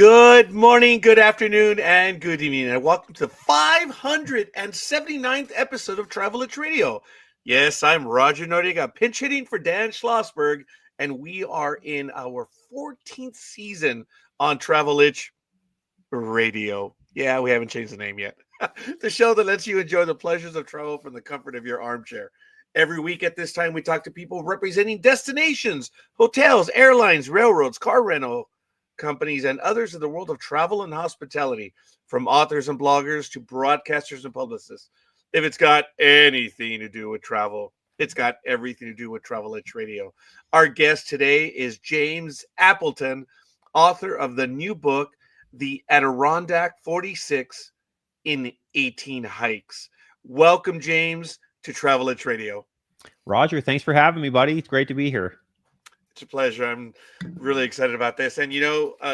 Good morning, good afternoon, and good evening, and welcome to the 579th episode of Travel Itch Radio. Yes, I'm Roger Noriega, pinch hitting for Dan Schlossberg, and we are in our 14th season on Travel Itch Radio. Yeah, we haven't changed the name yet. The show that lets you enjoy the pleasures of travel from the comfort of your armchair. Every week at this time, we talk to people representing destinations, hotels, airlines, railroads, car rental companies, and others in the world of travel and hospitality, from authors and bloggers to broadcasters and publicists. If it's got anything to do with travel, it's got everything to do with Travel Itch Radio. Our guest today is James Appleton, author of the new book, The Adirondack 46 in 18 Hikes. Welcome, James, to Travel Itch Radio. Roger, thanks for having me, buddy. It's great to be here. It's a pleasure. I'm really excited about this. And,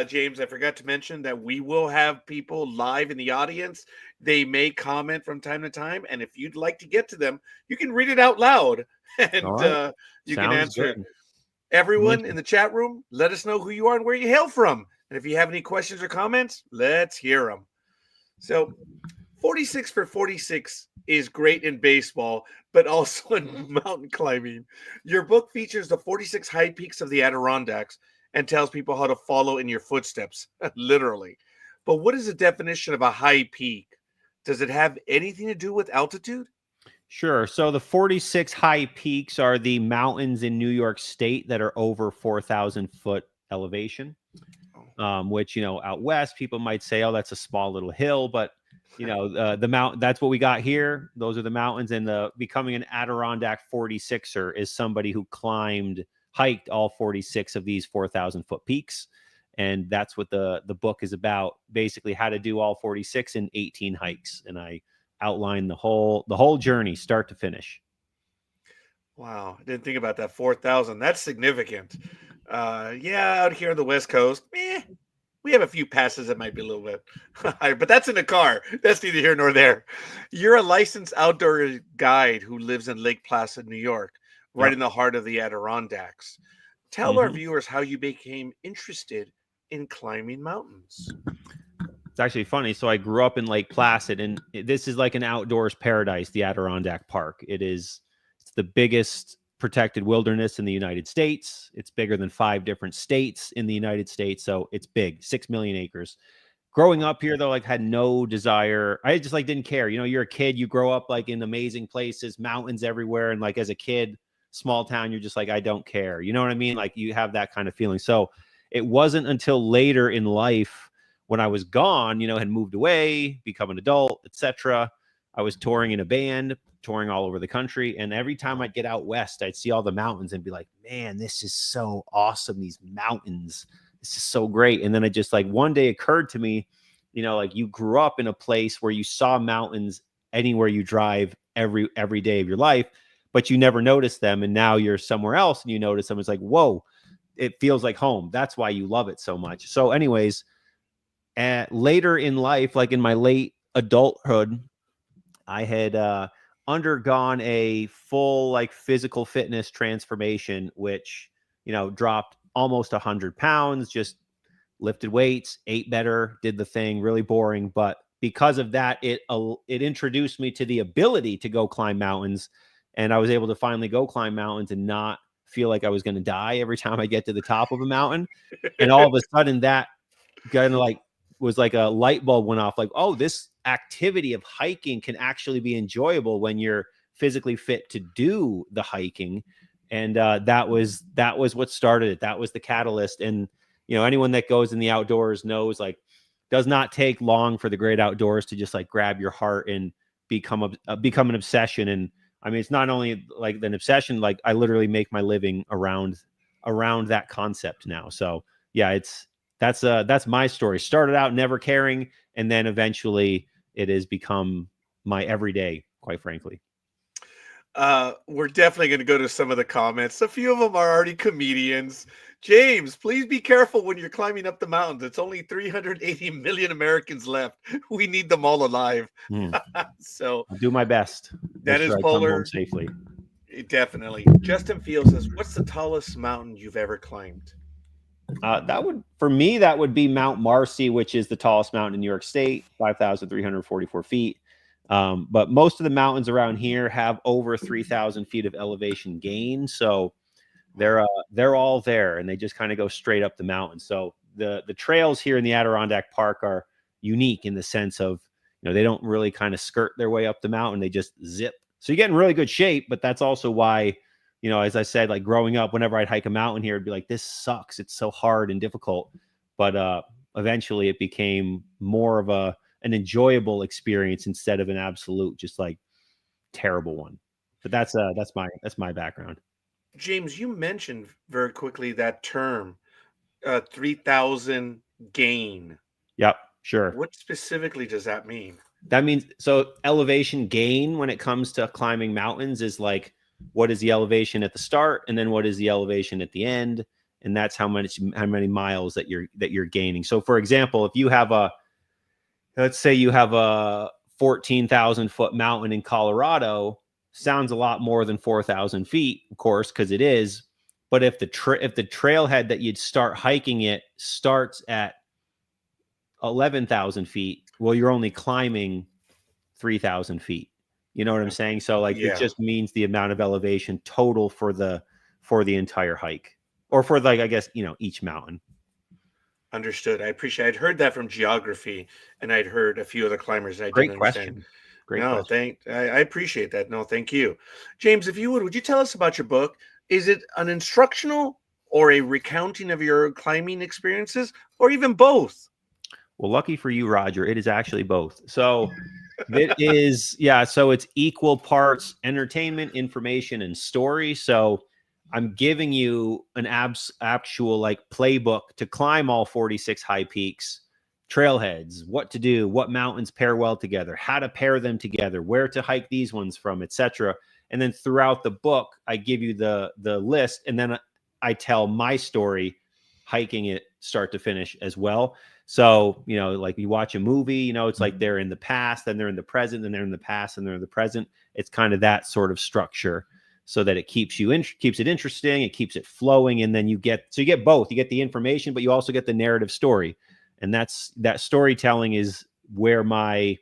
James, I forgot to mention that we will have people live in the audience. They may comment from time to time. And if you'd like to get to them, you can read it out loud and right. you Sounds can answer good. it. Everyone in the chat room, let us know who you are and where you hail from. And if you have any questions or comments, let's hear them. So 46 for 46 is great in baseball, but also in mountain climbing. Your book features the 46 high peaks of the Adirondacks and tells people how to follow in your footsteps, literally. But what is the definition of a high peak? Does it have anything to do with altitude? Sure. So the 46 high peaks are the mountains in New York State that are over 4,000 foot elevation, which, out west, people might say, oh, that's a small little hill, but the mountain, that's what we got here. Those are the mountains. And becoming an Adirondack 46er is somebody who hiked all 46 of these 4,000 foot peaks. And that's what the book is about, basically how to do all 46 in 18 hikes. And I outline the whole journey, start to finish. Wow. I didn't think about that. 4,000. That's significant. Out here on the West Coast, we have a few passes that might be a little bit higher, but that's in the car. That's neither here nor there. You're a licensed outdoor guide who lives in Lake Placid, New York, right in the heart of the Adirondacks. Tell our viewers how you became interested in climbing mountains. It's actually funny. So I grew up in Lake Placid, and this is like an outdoors paradise, the Adirondack Park. It's the biggest protected wilderness in the United States. It's bigger than 5 different states in the United States. So it's big, 6 million acres. Growing up here, though, had no desire. I just didn't care. You're a kid, you grow up in amazing places, mountains everywhere. And as a kid, small town, you're just I don't care. You know what I mean? You have that kind of feeling. So it wasn't until later in life when I was gone, had moved away, become an adult, etc. I was touring in a band, touring all over the country. And every time I'd get out west, I'd see all the mountains and be like, man, this is so awesome. These mountains, this is so great. And then it just one day occurred to me, you grew up in a place where you saw mountains anywhere you drive every day of your life, but you never noticed them. And now you're somewhere else and you notice them. It's whoa, it feels like home. That's why you love it so much. So anyways, later in life, in my late adulthood, I had undergone a full physical fitness transformation, which dropped almost 100 pounds, just lifted weights, ate better, did the thing, really boring. But because of that, it introduced me to the ability to go climb mountains, and I was able to finally go climb mountains and not feel like I was going to die every time I get to the top of a mountain. And all of a sudden, that kind of was a light bulb went off. Oh, this activity of hiking can actually be enjoyable when you're physically fit to do the hiking. And that was what started it. That was the catalyst. And anyone that goes in the outdoors knows does not take long for the great outdoors to just grab your heart and become an obsession. And I mean, it's not only an obsession, I literally make my living around that concept now. So yeah, that's my story. Started out never caring, and then eventually it has become my everyday, quite frankly. We're definitely going to go to some of the comments. A few of them are already comedians. James, please be careful when you're climbing up the mountains. It's only 380 million Americans left. We need them all alive. So I'll do my best. That is polar safely. Definitely. Justin Field says, what's the tallest mountain you've ever climbed? That would, for me, that would be Mount Marcy, which is the tallest mountain in New York State, 5,344 feet. But most of the mountains around here have over 3,000 feet of elevation gain. So they're all there, and they just kind of go straight up the mountain. So the trails here in the Adirondack Park are unique in the sense of, they don't really kind of skirt their way up the mountain. They just zip. So you get in really good shape, but that's also why, as I said, like growing up, whenever I'd hike a mountain here, it'd be like, this sucks. It's so hard and difficult. But eventually it became more of an enjoyable experience instead of an absolute, just like terrible one. But that's my background. James, you mentioned very quickly that term, 3,000 gain. Yep, sure. What specifically does that mean? That means, so elevation gain when it comes to climbing mountains is like, what is the elevation at the start, and then what is the elevation at the end, and that's how many miles that you're gaining. So for example, if you have let's say you have a 14,000 foot mountain in Colorado, sounds a lot more than 4,000 feet, of course, because it is. But if the trailhead that you'd start hiking it starts at 11,000 feet, well, you're only climbing 3,000 feet. You know what I'm saying? So like, Yeah. it just means the amount of elevation total for the entire hike, or for, like, I guess, each mountain. Understood. I appreciate. I'd heard that from geography, and I'd heard a few other climbers, and I Great didn't question. understand. Great No, question. I appreciate that. No, thank you, James. If you would you tell us about your book? Is it an instructional or a recounting of your climbing experiences, or even both? Well, lucky for you, Roger, it is actually both. So it is, yeah. So it's equal parts entertainment, information, and story. So I'm giving you an actual like playbook to climb all 46 high peaks, trailheads, what to do, what mountains pair well together, how to pair them together, where to hike these ones from, etc. And then throughout the book, I give you the list, and then I tell my story, hiking it start to finish as well. So, like you watch a movie, it's like they're in the past, then they're in the present, then they're in the past, and they're in the present. It's kind of that sort of structure, so that it keeps it interesting, it keeps it flowing, and then you get both. You get the information, but you also get the narrative story. And that storytelling is where my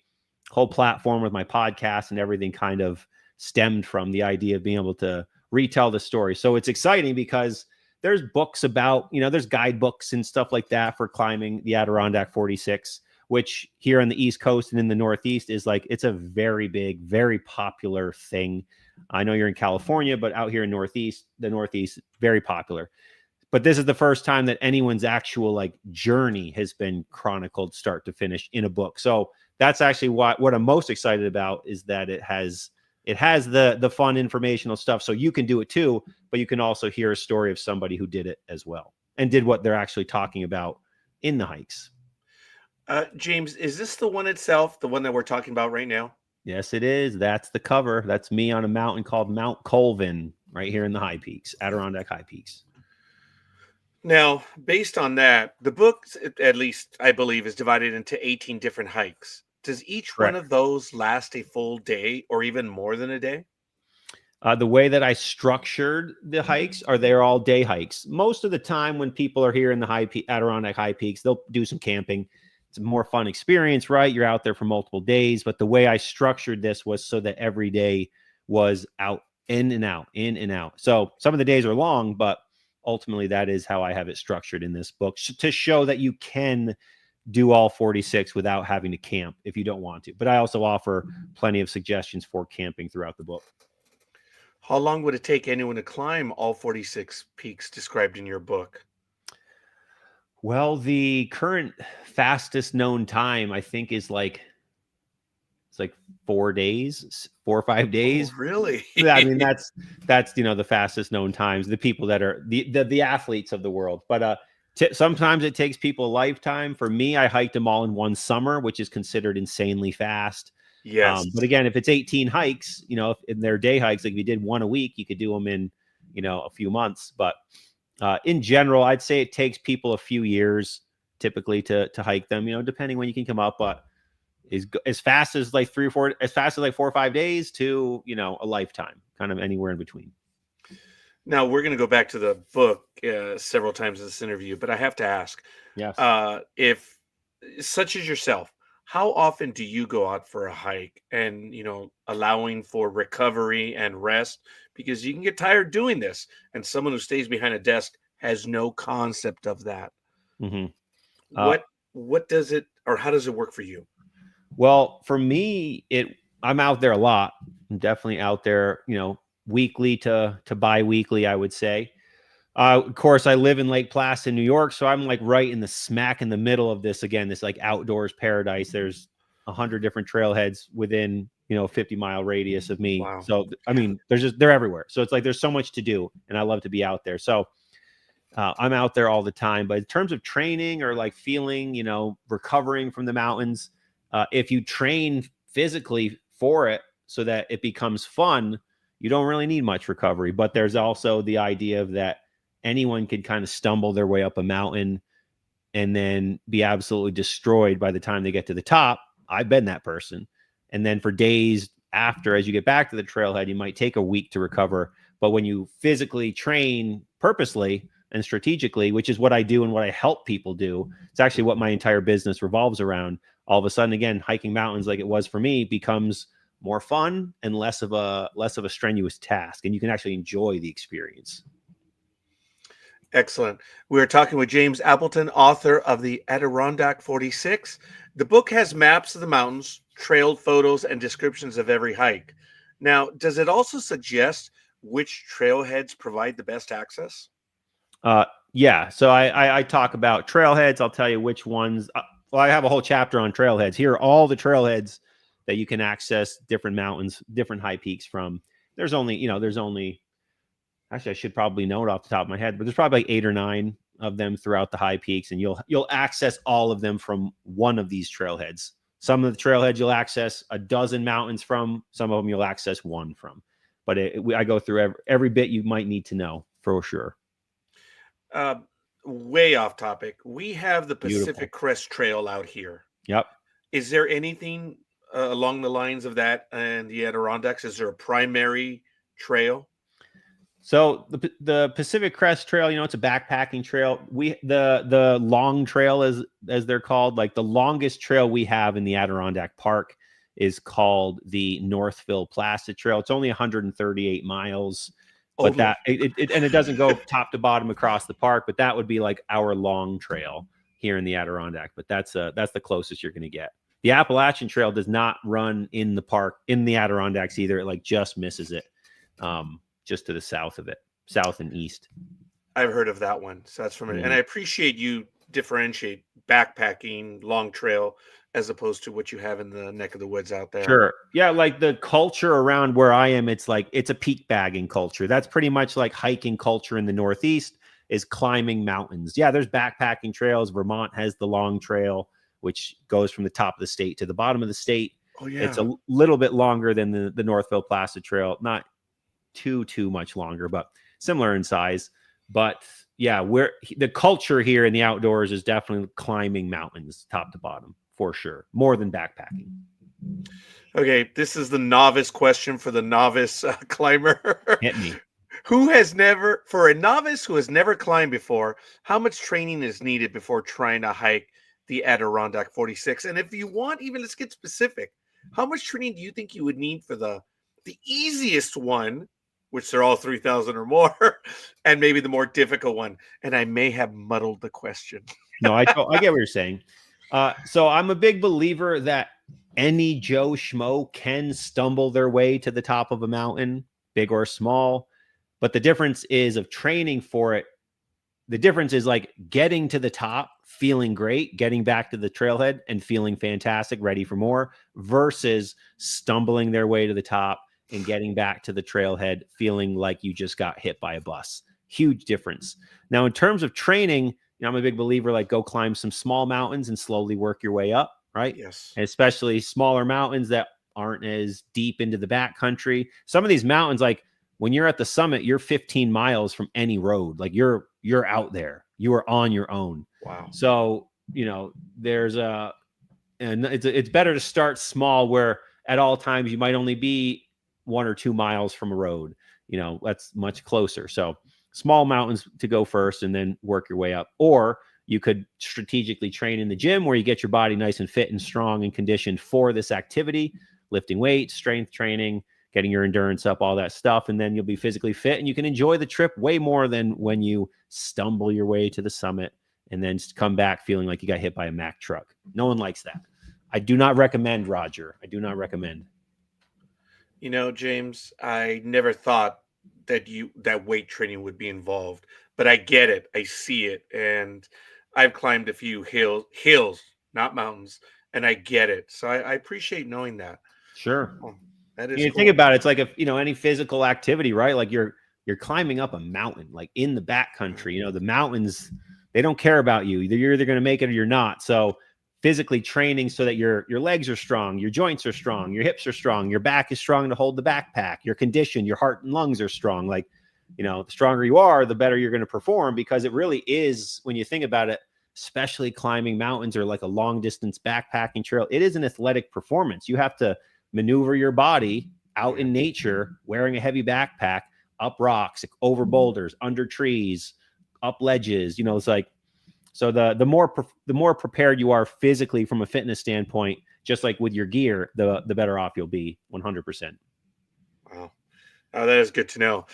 whole platform with my podcast and everything kind of stemmed from, the idea of being able to retell the story. So it's exciting because there's books about, there's guidebooks and stuff like that for climbing the Adirondack 46, which here on the East Coast and in the Northeast is like, it's a very big, very popular thing. I know you're in California, but out here in the Northeast, very popular. But this is the first time that anyone's actual like journey has been chronicled start to finish in a book. So that's actually what I'm most excited about, is that it has the fun informational stuff, so you can do it too, but you can also hear a story of somebody who did it as well and did what they're actually talking about in the hikes. James, is this the one itself, the one that we're talking about right now? Yes, it is. That's the cover. That's me on a mountain called Mount Colvin, right here in the high peaks, Adirondack high peaks. Now, based on that, the book, at least I believe, is divided into 18 different hikes. Does each Correct. one of those last a full day or even more than a day? The way that I structured the hikes they're all day hikes. Most of the time when people are here in the Adirondack high peaks, they'll do some camping. It's a more fun experience, right? You're out there for multiple days. But the way I structured this was so that every day was out, in and out, in and out. So some of the days are long, but ultimately that is how I have it structured in this book, to show that you can do all 46 without having to camp if you don't want to. But I also offer plenty of suggestions for camping throughout the book. How long would it take anyone to climb all 46 peaks described in your book? Well, the current fastest known time, I think, is like, it's like 4 days, 4 or 5 days. Oh, really? Yeah, I mean, that's the fastest known times, the people that are the athletes of the world. But sometimes it takes people a lifetime. For me, I hiked them all in one summer, which is considered insanely fast. Yes. But again, if it's 18 hikes, if in their day hikes, like if you did one a week, you could do them in, a few months. But in general, I'd say it takes people a few years typically to hike them, depending when you can come up. But as fast as like 3 or 4, as fast as like 4 or 5 days to, a lifetime, kind of anywhere in between. Now we're going to go back to the book several times in this interview, but I have to ask, Yes. if such as yourself, how often do you go out for a hike and allowing for recovery and rest because you can get tired doing this, and someone who stays behind a desk has no concept of that. hmm Uh, What does it, or how does it work for you? well, for me, I'm out there a lot. I'm definitely out there, weekly to bi-weekly, I would say. Of course, I live in Lake Placid, New York, so I'm like right in the smack in the middle of this again, this like outdoors paradise. There's 100 different trailheads within 50-mile radius of me. Wow. So I mean, they're everywhere. So it's like there's so much to do, and I love to be out there. So I'm out there all the time. But in terms of training or like feeling, recovering from the mountains, if you train physically for it so that it becomes fun, you don't really need much recovery. But there's also the idea of that anyone could kind of stumble their way up a mountain and then be absolutely destroyed by the time they get to the top. I've been that person. And then for days after, as you get back to the trailhead, you might take a week to recover. But when you physically train purposely and strategically, which is what I do and what I help people do, it's actually what my entire business revolves around. All of a sudden, again, hiking mountains like it was for me becomes more fun and less of a strenuous task, and you can actually enjoy the experience. Excellent. We're talking with James Appleton, author of the Adirondack 46. The book has maps of the mountains, trail photos, and descriptions of every hike. Now, does it also suggest which trailheads provide the best access? Yeah. So I talk about trailheads. I'll tell you which ones. Well, I have a whole chapter on trailheads. Here are all the trailheads that you can access different mountains, different high peaks from. There's only, actually, I should probably know it off the top of my head, but there's probably like 8 or 9 of them throughout the high peaks, and you'll access all of them from one of these trailheads. Some of the trailheads you'll access a dozen mountains from. Some of them you'll access one from. But I go through every bit you might need to know for sure. Uh, Way off topic. We have the Beautiful. Pacific Crest Trail out here. Yep. Is there anything along the lines of that and the Adirondacks? Is there a primary trail? So the Pacific Crest Trail, it's a backpacking trail. The long trail as they're called, like the longest trail we have in the Adirondack Park is called the Northville Placid Trail. It's only 138 miles, but that it doesn't go top to bottom across the park, but that would be like our long trail here in the Adirondack. But that's the closest you're going to get. The Appalachian Trail does not run in the park in the Adirondacks either. It like just misses it. Just to the south of it, south and east. I've heard of that one. So that's from it. And I appreciate you differentiate backpacking, long trail, as opposed to what you have in the neck of the woods out there. Sure. Yeah. Like the culture around where I am, it's a peak bagging culture. That's pretty much like hiking culture in the Northeast is climbing mountains. Yeah. There's backpacking trails. Vermont has the long trail, which goes from the top of the state to the bottom of the state. Oh yeah. It's a little bit longer than the Northville Placid Trail. Not too much longer, but similar in size. But yeah, the culture here in the outdoors is definitely climbing mountains top to bottom for sure, more than backpacking. Okay, this is the novice question for the novice climber. Hit me. For a novice who has never climbed before, how much training is needed before trying to hike the Adirondack 46? And if you want, even let's get specific, how much training do you think you would need for the easiest one, which they're all 3,000 or more, and maybe the more difficult one? And I may have muddled the question. No, I get what you're saying. So I'm a big believer that any Joe Schmo can stumble their way to the top of a mountain, big or small. But the difference is of training for it. The difference is like getting to the top, feeling great, getting back to the trailhead and feeling fantastic, ready for more, versus stumbling their way to the top and getting back to the trailhead feeling like you just got hit by a bus. Huge difference. Now, in terms of training, I'm a big believer, like go climb some small mountains and slowly work your way up, right? Yes. And especially smaller mountains that aren't as deep into the backcountry. Some of these mountains, like when you're at the summit, you're 15 miles from any road. Like you're out there. You are on your own. Wow. So, it's better to start small where at all times you might only be 1 or 2 miles from a road. that's much closer. So small mountains to go first and then work your way up. Or you could strategically train in the gym where you get your body nice and fit and strong and conditioned for this activity, lifting weights, strength training, getting your endurance up, all that stuff. And then you'll be physically fit and you can enjoy the trip way more than when you stumble your way to the summit and then come back feeling like you got hit by a Mack truck. No one likes that. I do not recommend, Roger. I do not recommend. James, I never thought that weight training would be involved, but I get it. I see it. And I've climbed a few hills, not mountains, and I get it. So I appreciate knowing that. Sure. Oh, that is You cool. think about it, it's like any physical activity, right? Like you're climbing up a mountain, like in the backcountry. The mountains, they don't care about you. You're either going to make it or you're not. So physically training so that your legs are strong, your joints are strong, your hips are strong, your back is strong to hold the backpack, your condition, your heart and lungs are strong. Like, the stronger you are, the better you're going to perform, because it really is, when you think about it, especially climbing mountains or like a long distance backpacking trail, it is an athletic performance. You have to maneuver your body out in nature, wearing a heavy backpack, up rocks, over boulders, under trees, up ledges. It's like, so the more prepared you are physically from a fitness standpoint, just like with your gear, the better off you'll be. 100%. Wow. Oh, that is good to know.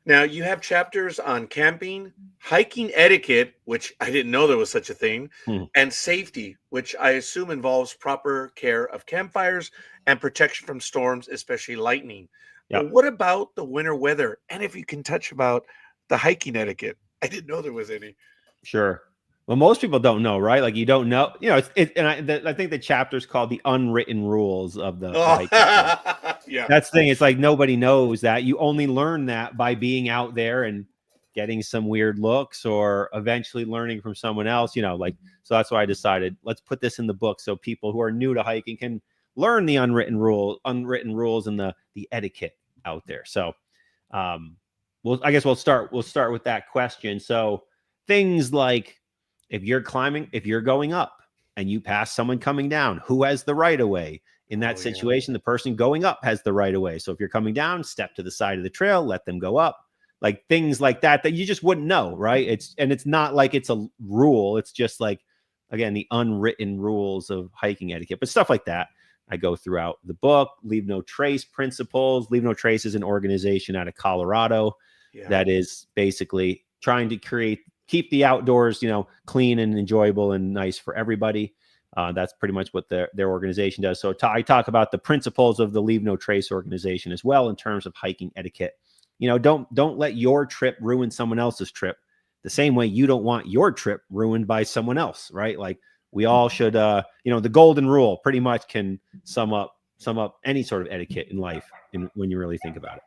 Now, you have chapters on camping, hiking etiquette, which I didn't know there was such a thing, and safety, which I assume involves proper care of campfires and protection from storms, especially lightning. Yep. But what about the winter weather? And if you can touch about the hiking etiquette, I didn't know there was any. Sure. Well, most people don't know, right? Like you don't know, and I think the chapter's called the unwritten rules of the hiking. Yeah. That's the thing. It's like nobody knows that. You only learn that by being out there and getting some weird looks or eventually learning from someone else, so that's why I decided, let's put this in the book so people who are new to hiking can learn the unwritten rules and the etiquette out there. So, I guess we'll start with that question. So things like, if you're going up and you pass someone coming down, who has the right of way? In that situation, the person going up has the right of way. So if you're coming down, step to the side of the trail, let them go up. Like things like that you just wouldn't know, right? It's not like it's a rule. It's just like, again, the unwritten rules of hiking etiquette. But stuff like that, I go throughout the book. Leave No Trace principles. Leave No Trace is an organization out of Colorado that is basically trying to keep the outdoors, clean and enjoyable and nice for everybody. That's pretty much what their organization does. So I talk about the principles of the Leave No Trace organization as well in terms of hiking etiquette. Don't let your trip ruin someone else's trip, the same way you don't want your trip ruined by someone else, right? Like we all should, the golden rule pretty much can sum up any sort of etiquette in life when you really think about it.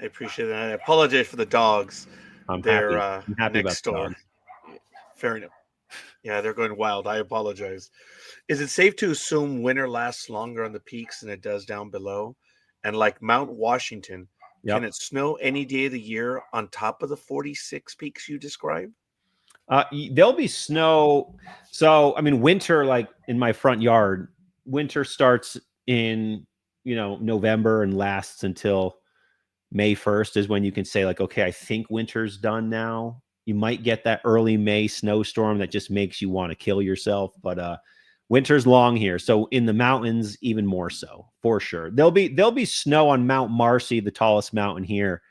I appreciate that. I apologize for the dogs. I'm happy next about door. Fair enough. Yeah, they're going wild. I apologize. Is it safe to assume winter lasts longer on the peaks than it does down below? And like Mount Washington, can it snow any day of the year on top of the 46 peaks you described? There'll be snow. So, winter, like in my front yard, winter starts in, November and lasts until May 1st is when you can say like, okay, I think winter's done now. You might get that early May snowstorm that just makes you want to kill yourself. But winter's long here. So in the mountains, even more so, for sure. There'll be snow on Mount Marcy, the tallest mountain here.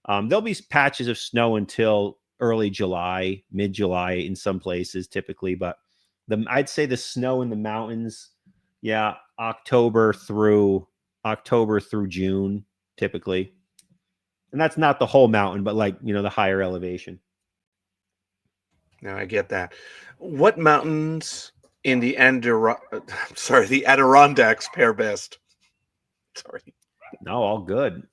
There'll be patches of snow until early July, mid-July in some places typically. But I'd say the snow in the mountains, October through June typically. And that's not the whole mountain, but like, the higher elevation. No, I get that. What mountains in the Adirondacks pair best? Sorry. No, all good.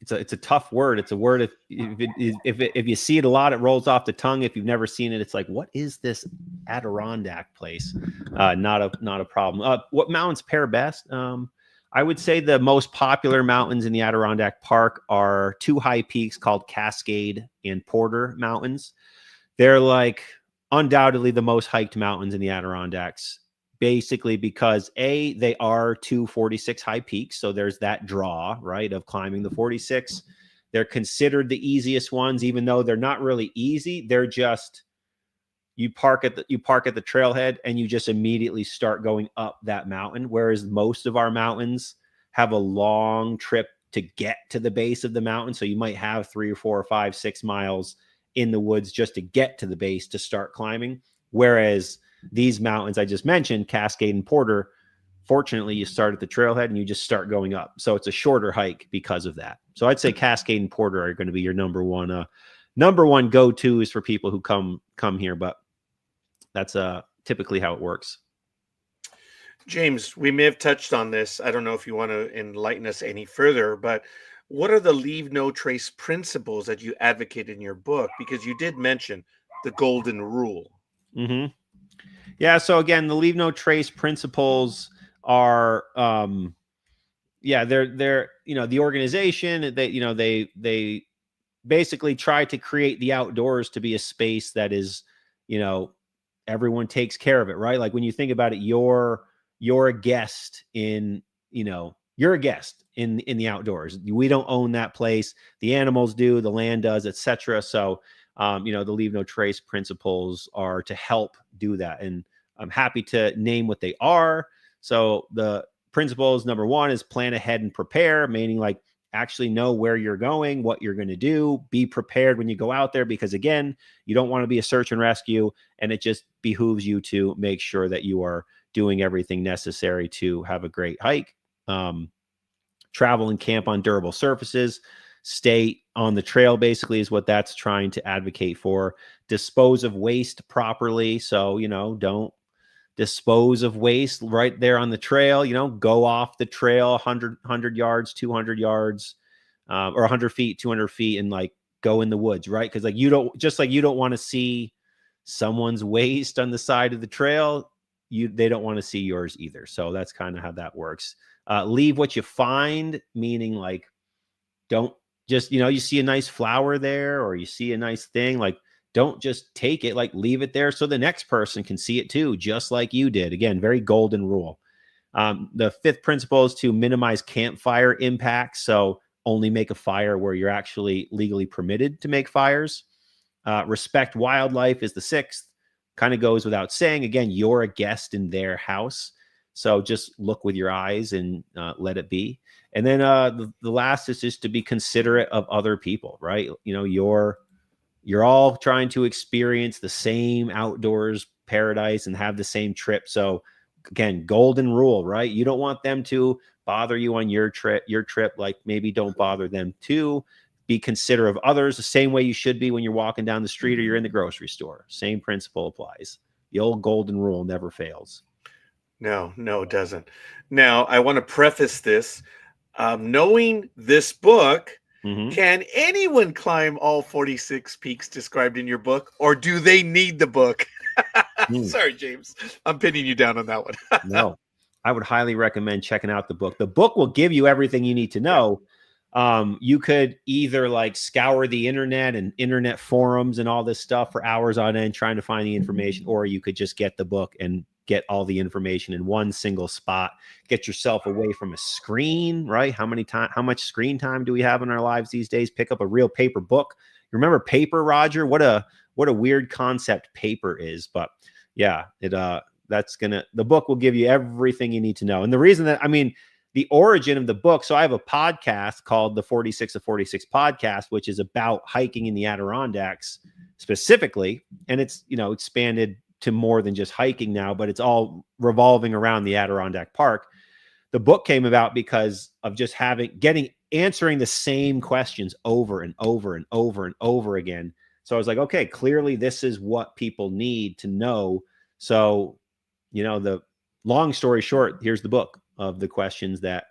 It's a tough word. It's a word. If you see it a lot, it rolls off the tongue. If you've never seen it, it's like, what is this Adirondack place? Not a problem. What mountains pair best? I would say the most popular mountains in the Adirondack Park are two high peaks called Cascade and Porter Mountains. They're like undoubtedly the most hiked mountains in the Adirondacks, basically because they are 246 high peaks. So there's that draw, right, of climbing the 46. They're considered the easiest ones, even though they're not really easy. They're just, you park at the trailhead and you just immediately start going up that mountain. Whereas most of our mountains have a long trip to get to the base of the mountain. So you might have 3 or 4 or 5, 6 miles in the woods just to get to the base to start climbing. Whereas these mountains I just mentioned, Cascade and Porter, fortunately you start at the trailhead and you just start going up. So it's a shorter hike because of that. So I'd say Cascade and Porter are going to be your number one go-tos for people who come here, but that's typically how it works. James, we may have touched on this. I don't know if you want to enlighten us any further, but what are the leave no trace principles that you advocate in your book? Because you did mention the golden rule. Mm-hmm. Yeah. So again, the leave no trace principles are, they're the organization that they basically try to create the outdoors to be a space that is, everyone takes care of it, right? Like when you think about it, you're a guest in the outdoors. We don't own that place. The animals do, the land does, etc. So, the leave no trace principles are to help do that. And I'm happy to name what they are. So the principles, number one, is plan ahead and prepare, meaning like actually know where you're going, what you're going to do, be prepared when you go out there, because again, you don't want to be a search and rescue, and it just behooves you to make sure that you are doing everything necessary to have a great hike. Travel and camp on durable surfaces, stay on the trail basically is what that's trying to advocate for. Dispose of waste properly. So, don't dispose of waste right there on the trail. Go off the trail 100 yards, 200 yards, or 100 feet, 200 feet, and like go in the woods, right? Because you don't want to see someone's waste on the side of the trail. They don't want to see yours either. So that's kind of how that works. Leave what you find, meaning like, don't just, you see a nice flower there or you see a nice thing, like don't just take it, like leave it there so the next person can see it too, just like you did. Again, very golden rule. The fifth principle is to minimize campfire impacts. So only make a fire where you're actually legally permitted to make fires. Respect wildlife is the sixth. Kind of goes without saying. Again, you're a guest in their house. So just look with your eyes and let it be. And then the last is just to be considerate of other people, right? You're all trying to experience the same outdoors paradise and have the same trip. So again, golden rule, right? You don't want them to bother you on your trip, like maybe don't bother them too. Be considerate of others the same way you should be when you're walking down the street or you're in the grocery store. Same principle applies. The old golden rule never fails. No, it doesn't. Now, I want to preface this. Knowing this book, can anyone climb all 46 peaks described in your book, or do they need the book? Sorry, James. I'm pinning you down on that one. No, I would highly recommend checking out the book. The book will give you everything you need to know. You could either like scour the internet and internet forums and all this stuff for hours on end trying to find the information, or you could just get the book and get all the information in one single spot. Get yourself away from a screen, right? How much screen time do we have in our lives these days? Pick up a real paper book. You remember paper, Roger? What a weird concept paper is, but yeah, the book will give you everything you need to know. And the reason that, the origin of the book. So I have a podcast called the 46 of 46 podcast, which is about hiking in the Adirondacks specifically. And it's, expanded to more than just hiking now, but it's all revolving around the Adirondack Park. The book came about because of just answering the same questions over and over and over and over again. So I was like, okay, clearly this is what people need to know. So, the long story short, here's the book of the questions that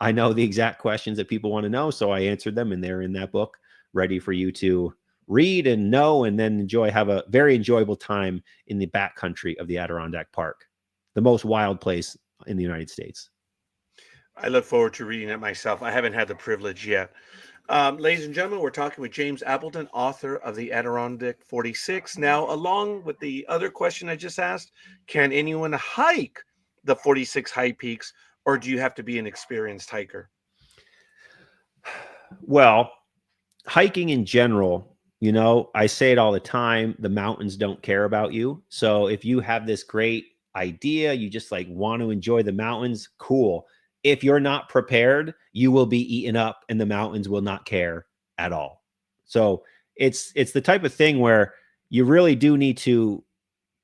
I know, the exact questions that people want to know. So I answered them, and they're in that book ready for you to read and know, and then have a very enjoyable time in the backcountry of the Adirondack Park, the most wild place in the United States. I look forward to reading it myself. I haven't had the privilege yet. Ladies and gentlemen, we're talking with James Appleton, author of the Adirondack 46. Now, along with the other question I just asked, can anyone hike the 46 high peaks, or do you have to be an experienced hiker? Well, hiking in general, I say it all the time, the mountains don't care about you. So if you have this great idea, you just like want to enjoy the mountains, cool. If you're not prepared, you will be eaten up and the mountains will not care at all. So it's the type of thing where you really do need to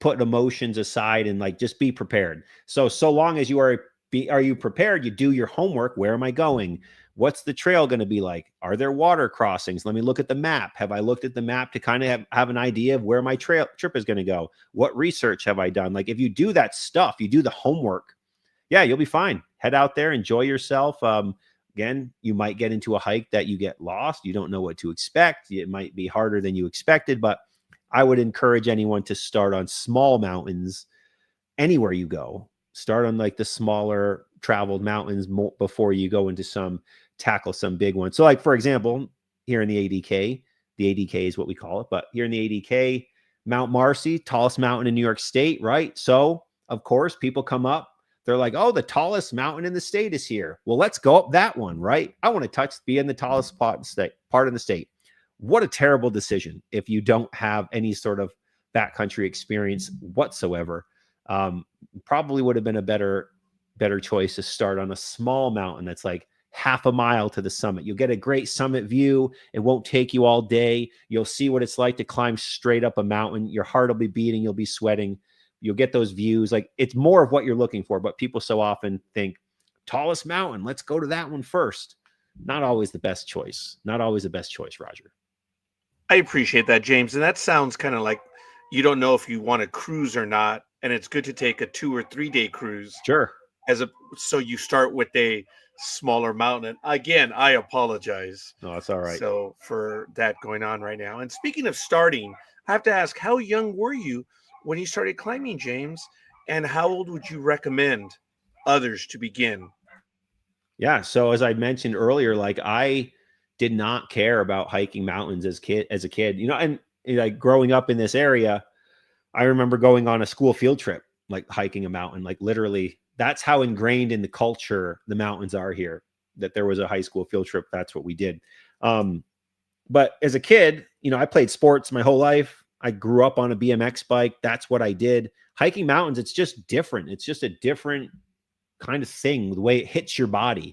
put emotions aside and like just be prepared. So long as are you prepared? You do your homework. Where am I going? What's the trail going to be like? Are there water crossings? Let me look at the map. Have I looked at the map to kind of have an idea of where my trip is going to go? What research have I done? Like if you do that stuff, you do the homework, yeah, you'll be fine. Head out there, enjoy yourself. Again, you might get into a hike that you get lost. You don't know what to expect. It might be harder than you expected, but I would encourage anyone to start on small mountains anywhere you go. Start on like the smaller traveled mountains before you go into tackle some big ones. So like, for example, here in the ADK is what we call it, but here in the ADK, Mount Marcy, tallest mountain in New York State, right? So of course, people come up, they're like, oh, the tallest mountain in the state is here. Well, let's go up that one, right? I want to be in the tallest part in the state. What a terrible decision if you don't have any sort of backcountry experience whatsoever. Probably would have been a better choice to start on a small mountain that's like half a mile to the summit. You'll get a great summit view. It won't take you all day. You'll see what it's like to climb straight up a mountain. Your heart will be beating. You'll be sweating. You'll get those views. Like it's more of what you're looking for, but people so often think tallest mountain, let's go to that one first. Not always the best choice. Not always the best choice, Roger. I appreciate that, James. And that sounds kind of like you don't know if you want to cruise or not. And it's good to take a 2 or 3 day cruise Sure. so you start with a smaller mountain. Again, I apologize. No, that's all right. So for that going on right now. And speaking of starting, I have to ask, how young were you when you started climbing, James? And how old would you recommend others to begin? Yeah. So as I mentioned earlier, like I did not care about hiking mountains as a kid, and like growing up in this area, I remember going on a school field trip, like hiking a mountain, like literally that's how ingrained in the culture the mountains are here, that there was a high school field trip. That's what we did. But as a kid, I played sports my whole life. I grew up on a BMX bike. That's what I did. Hiking mountains, it's just different. It's just a different kind of thing, the way it hits your body.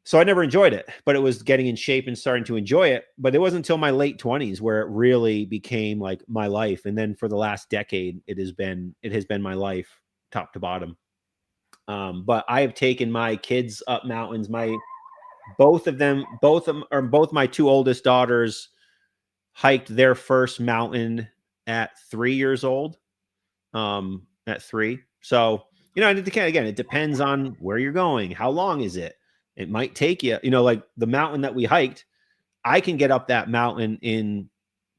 So I never enjoyed it, but it was getting in shape and starting to enjoy it. But it wasn't until my late 20s where it really became like my life. And then for the last decade, it has been my life top to bottom. But I have taken my kids up mountains. Both my two oldest daughters hiked their first mountain at 3 years old. At 3. So, it depends on where you're going. How long is it? It might take you, like the mountain that we hiked, I can get up that mountain in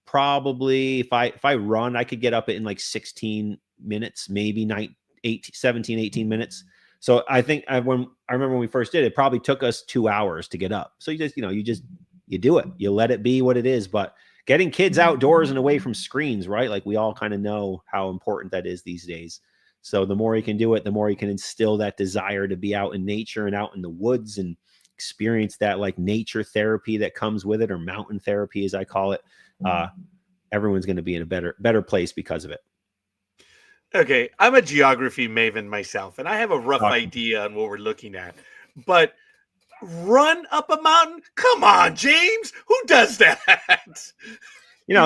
probably, if I run, I could get up it in like 16 minutes, maybe 17, 18 minutes. So I think I remember when we first did it, probably took us 2 hours to get up. So you do it, you let it be what it is. But getting kids outdoors and away from screens, right? Like we all kind of know how important that is these days. So the more you can do it, the more you can instill that desire to be out in nature and out in the woods and experience that like nature therapy that comes with it, or mountain therapy, as I call it. Everyone's going to be in a better place because of it. Okay, I'm a geography maven myself, and I have a rough idea on what we're looking at. But run up a mountain? Come on, James. Who does that?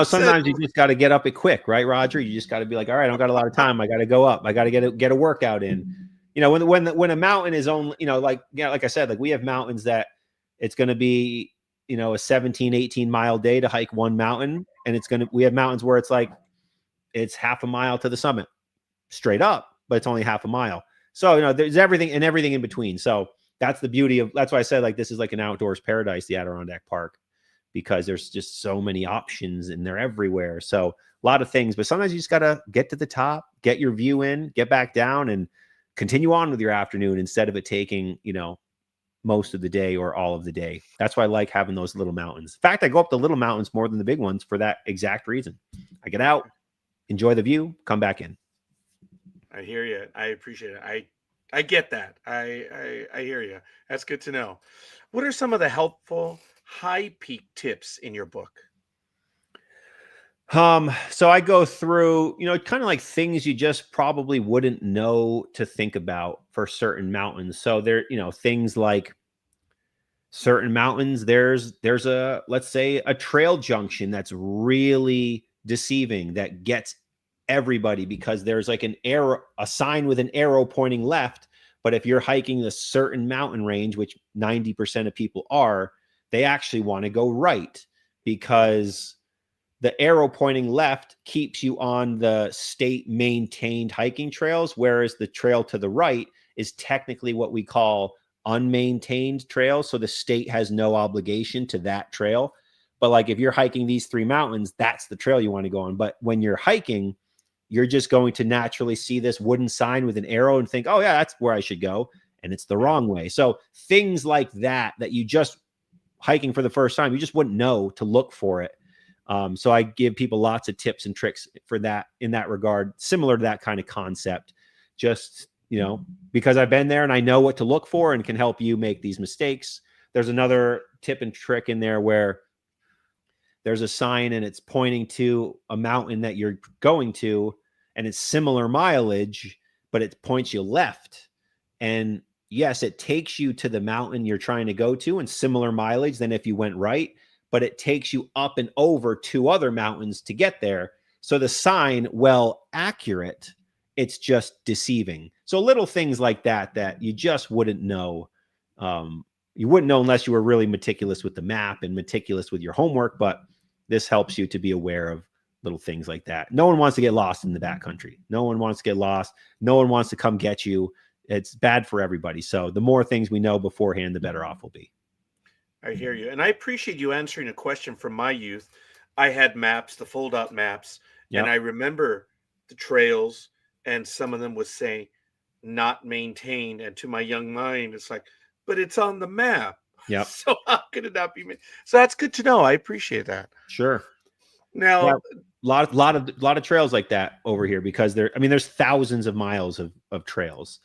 Sometimes you just got to get up it quick, right, Roger? You just got to be like, all right, I don't got a lot of time. I got to go up. I got to get a workout in. When a mountain is only, like I said, like we have mountains that it's going to be, a 17, 18 mile day to hike one mountain. And we have mountains where it's like, it's half a mile to the summit straight up, but it's only half a mile. So, there's everything in between. So that's the beauty that's why I said, like, this is like an outdoors paradise, the Adirondack Park, because there's just so many options and they're everywhere. So a lot of things, but sometimes you just got to get to the top, get your view in, get back down and continue on with your afternoon instead of it taking, most of the day or all of the day. That's why I like having those little mountains. In fact, I go up the little mountains more than the big ones for that exact reason. I get out, enjoy the view, come back in. I hear you. I appreciate it. I get that. I hear you. That's good to know. What are some of the helpful high peak tips in your book? So I go through, kind of like things you just probably wouldn't know to think about for certain mountains. So there, things like certain mountains, there's a, let's say, a trail junction that's really deceiving, that gets everybody, because there's like an arrow, a sign with an arrow pointing left. But if you're hiking a certain mountain range, which 90% of people are, they actually want to go right, because the arrow pointing left keeps you on the state maintained hiking trails, whereas the trail to the right is technically what we call unmaintained trails. So the state has no obligation to that trail. But like if you're hiking these 3 mountains, that's the trail you want to go on. But when you're hiking, you're just going to naturally see this wooden sign with an arrow and think, oh yeah, that's where I should go. And it's the wrong way. So things like that you just hiking for the first time, you just wouldn't know to look for it. So I give people lots of tips and tricks for that, in that regard, similar to that kind of concept, just, because I've been there and I know what to look for and can help you make these mistakes. There's another tip and trick in there where there's a sign and it's pointing to a mountain that you're going to, and it's similar mileage, but it points you left. And yes, it takes you to the mountain you're trying to go to, and similar mileage than if you went right, but it takes you up and over 2 other mountains to get there. So the sign, well, accurate, it's just deceiving. So little things like that you just wouldn't know. You wouldn't know unless you were really meticulous with the map and meticulous with your homework, but this helps you to be aware of little things like that. No one wants to get lost in the backcountry. No one wants to get lost. No one wants to come get you. It's bad for everybody. So the more things we know beforehand, the better off we'll be. I hear you. And I appreciate you answering a question from my youth. I had maps, the fold out maps, and I remember the trails, and some of them would say not maintained. And to my young mind, it's like, but it's on the map. Yep. So how could it not be made? So that's good to know. I appreciate that. Sure. Now, yeah, lot of trails like that over here, because there's thousands of miles of trails.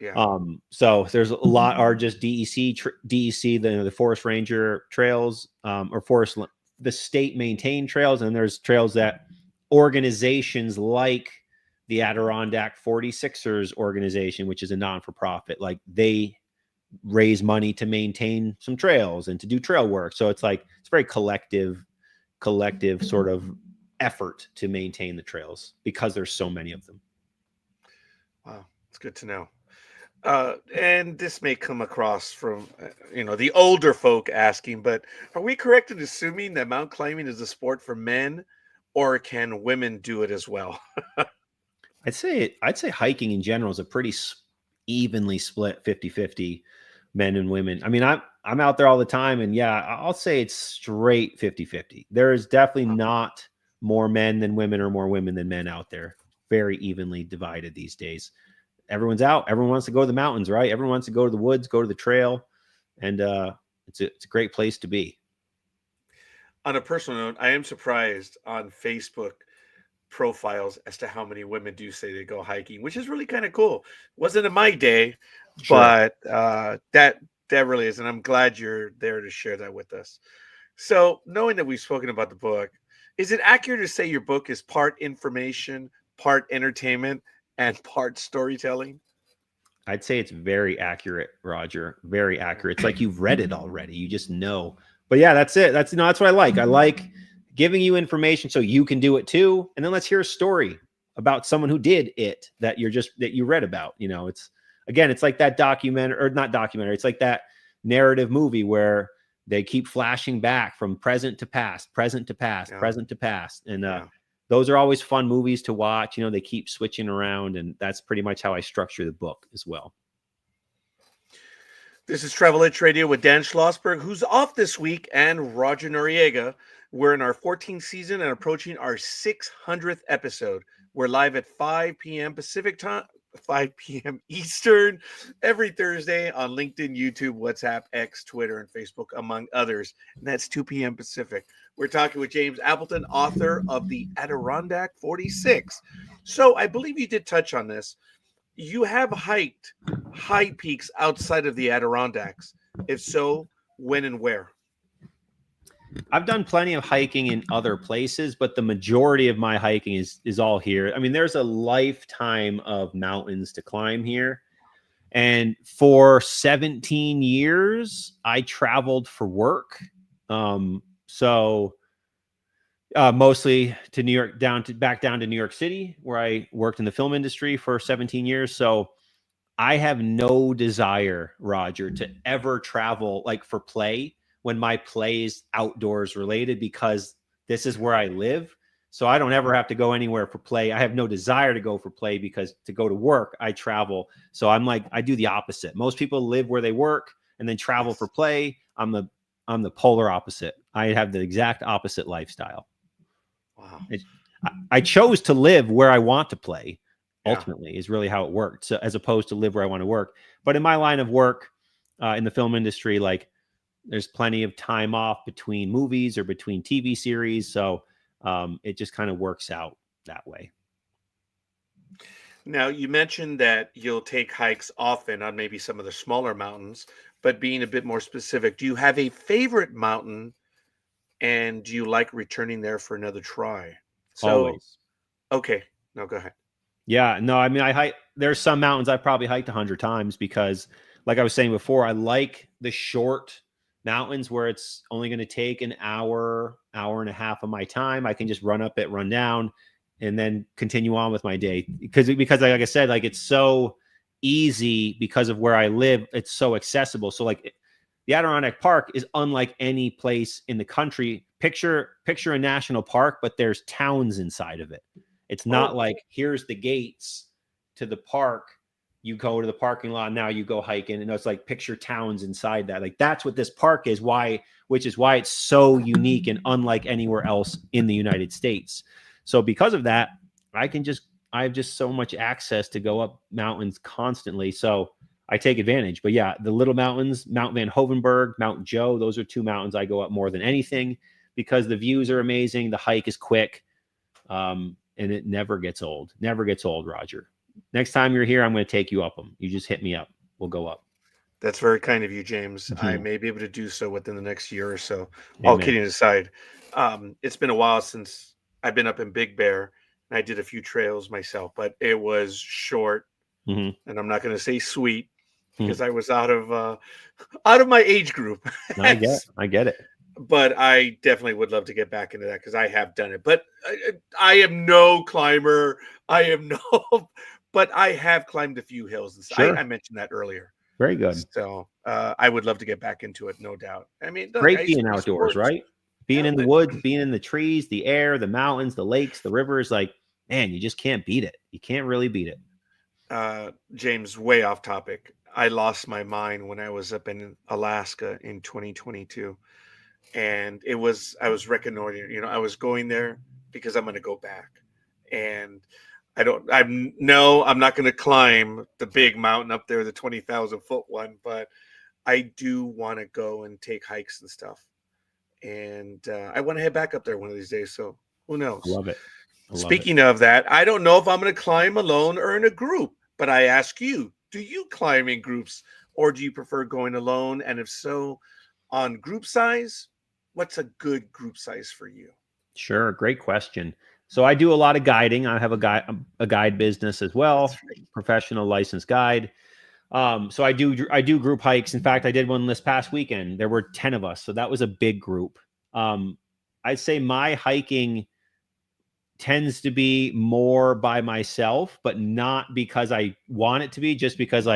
yeah. So there's a lot are just DEC, the forest ranger trails, or the state maintained trails. And there's trails that organizations like the Adirondack 46ers organization, which is a non-for-profit, like they raise money to maintain some trails and to do trail work. So it's like, it's very collective sort of effort to maintain the trails, because there's so many of them. Wow. It's good to know. And this may come across from, the older folk asking, but are we correct in assuming that mountain climbing is a sport for men, or can women do it as well? I'd say hiking in general is a pretty evenly split 50-50 men and women. I mean, I'm out there all the time, and yeah, I'll say it's straight 50-50. There is definitely not more men than women or more women than men out there. Very evenly divided these days. Everyone's out. Everyone wants to go to the mountains, right? Everyone wants to go to the woods, go to the trail. And it's a great place to be. On a personal note, I am surprised on Facebook profiles as to how many women do say they go hiking, which is really kind of cool. Wasn't in my day, Sure. but that really is, and I'm glad you're there to share that with us. So, knowing that we've spoken about the book, is it accurate to say your book is part information, part entertainment, and part storytelling? I'd say it's very accurate, Roger. Very accurate. It's like you've read it already. You just know. But yeah, that's it. That's what I like. I like giving you information so you can do it too. And then let's hear a story about someone who did it that you read about. It's like that documentary, or not documentary. It's like that narrative movie where they keep flashing back from present to past, present to past, present to past. And those are always fun movies to watch. They keep switching around, and that's pretty much how I structure the book as well. This is Travel Itch Radio with Dan Schlossberg, who's off this week, and Roger Noriega. We're in our 14th season and approaching our 600th episode. We're live at 5 p.m. Pacific time, 5 p.m. Eastern, every Thursday on LinkedIn, YouTube, WhatsApp, X, Twitter, and Facebook, among others. And that's 2 p.m. Pacific. We're talking with James Appleton, author of the Adirondack 46. So I believe you did touch on this. You have hiked high peaks outside of the Adirondacks. If so, when and where? I've done plenty of hiking in other places, but the majority of my hiking is all here. I mean, there's a lifetime of mountains to climb here. And for 17 years, I traveled for work. So mostly to New York, back down to New York City, where I worked in the film industry for 17 years. So I have no desire, Roger, to ever travel like for play when my play is outdoors related, because this is where I live. So I don't ever have to go anywhere for play. I have no desire to go for play, because to go to work, I travel. So I'm like, I do the opposite. Most people live where they work and then travel for play. I'm the polar opposite. I have the exact opposite lifestyle. Wow. I chose to live where I want to play. Yeah. Ultimately, is really how it worked. So as opposed to live where I want to work. But in my line of work, in the film industry, like there's plenty of time off between movies or between TV series. So it just kind of works out that way. Now, you mentioned that you'll take hikes often on maybe some of the smaller mountains, but being a bit more specific, do you have a favorite mountain, and do you like returning there for another try? So, Always. okay, no, go ahead. Yeah, no, I mean, there's some mountains I've probably hiked 100 times, because like I was saying before, I like the short mountains where it's only going to take an hour and a half of my time. I can just run up it, run down, and then continue on with my day. Because like I said, like it's so easy because of where I live. It's so accessible. So like the Adirondack Park is unlike any place in the country. Picture a national park, but there's towns inside of it. It's not like here's the gates to the park. You go to the parking lot. Now you go hiking. And it's like picture towns inside that. Like that's what this park is. Which is why it's so unique and unlike anywhere else in the United States. So because of that, I have just so much access to go up mountains constantly. So I take advantage. But yeah, the little mountains, Mount Van Hovenberg, Mount Joe, those are two mountains I go up more than anything, because the views are amazing. The hike is quick. And it never gets old. Never gets old, Roger. Next time you're here, I'm going to take you up them. You just hit me up. We'll go up. That's very kind of you, James. Mm-hmm. I may be able to do so within the next year or so. Amen. All kidding aside, it's been a while since I've been up in Big Bear, and I did a few trails myself, but it was short, and I'm not going to say sweet, because I was out of my age group. I get it. But I definitely would love to get back into that, because I have done it. But I am no climber. But I have climbed a few hills. Sure. I mentioned that earlier. Very good. So I would love to get back into it, no doubt. I mean, great being outdoors, right? Being in the woods, being in the trees, the air, the mountains, the lakes, the rivers. Like, man, you just can't beat it. You can't really beat it. James, way off topic. I lost my mind when I was up in Alaska in 2022. And I was reconnoitering, I was going there because I'm going to go back. And I'm not going to climb the big mountain up there, the 20,000 foot one, but I do want to go and take hikes and stuff. And I want to head back up there one of these days. So who knows? Love it. Speaking of that, I don't know if I'm going to climb alone or in a group, but I ask you, do you climb in groups, or do you prefer going alone? And if so, on group size, what's a good group size for you? Sure. Great question. So I do a lot of guiding. I have a guide business as well, right. Professional licensed guide. So I do group hikes. In fact, I did one this past weekend. There were 10 of us. So that was a big group. I'd say my hiking tends to be more by myself, but not because I want it to be, just because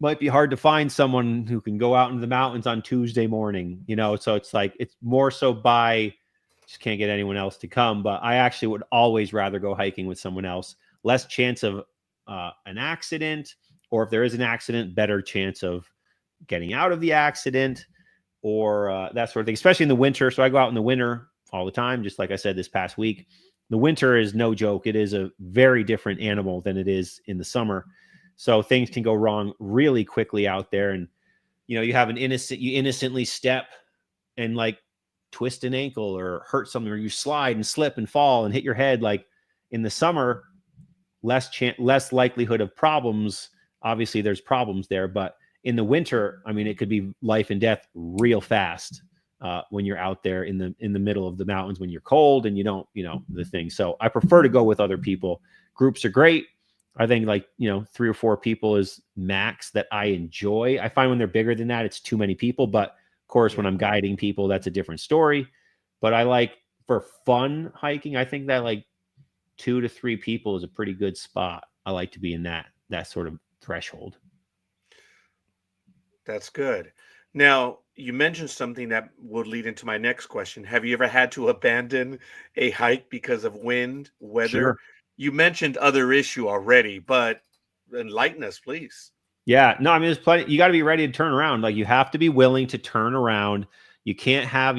might be hard to find someone who can go out into the mountains on Tuesday morning, so it's like, it's more so just can't get anyone else to come. But I actually would always rather go hiking with someone else. Less chance of an accident, or if there is an accident, better chance of getting out of the accident, or that sort of thing, especially in the winter. So I go out in the winter all the time, just like I said this past week. The winter is no joke. It is a very different animal than it is in the summer. So things can go wrong really quickly out there. And, you innocently step and twist an ankle or hurt something, or you slide and slip and fall and hit your head. Like in the summer, less likelihood of problems. Obviously there's problems there, but in the winter, I mean, it could be life and death real fast. when you're out there in the middle of the mountains when you're cold and you don't, the thing. So I prefer to go with other people. Groups are great. I think 3 or 4 people is max that I enjoy. I find when they're bigger than that, it's too many people. But of course, when I'm guiding people, that's a different story. But I like for fun hiking, I think that 2 to 3 people is a pretty good spot. I like to be in that sort of threshold. That's good. Now, you mentioned something that would lead into my next question. Have you ever had to abandon a hike because of wind, weather? Sure. You mentioned other issue already, but enlighten us, please. Yeah, no, I mean, there's plenty. You got to be ready to turn around. You have to be willing to turn around. You can't have,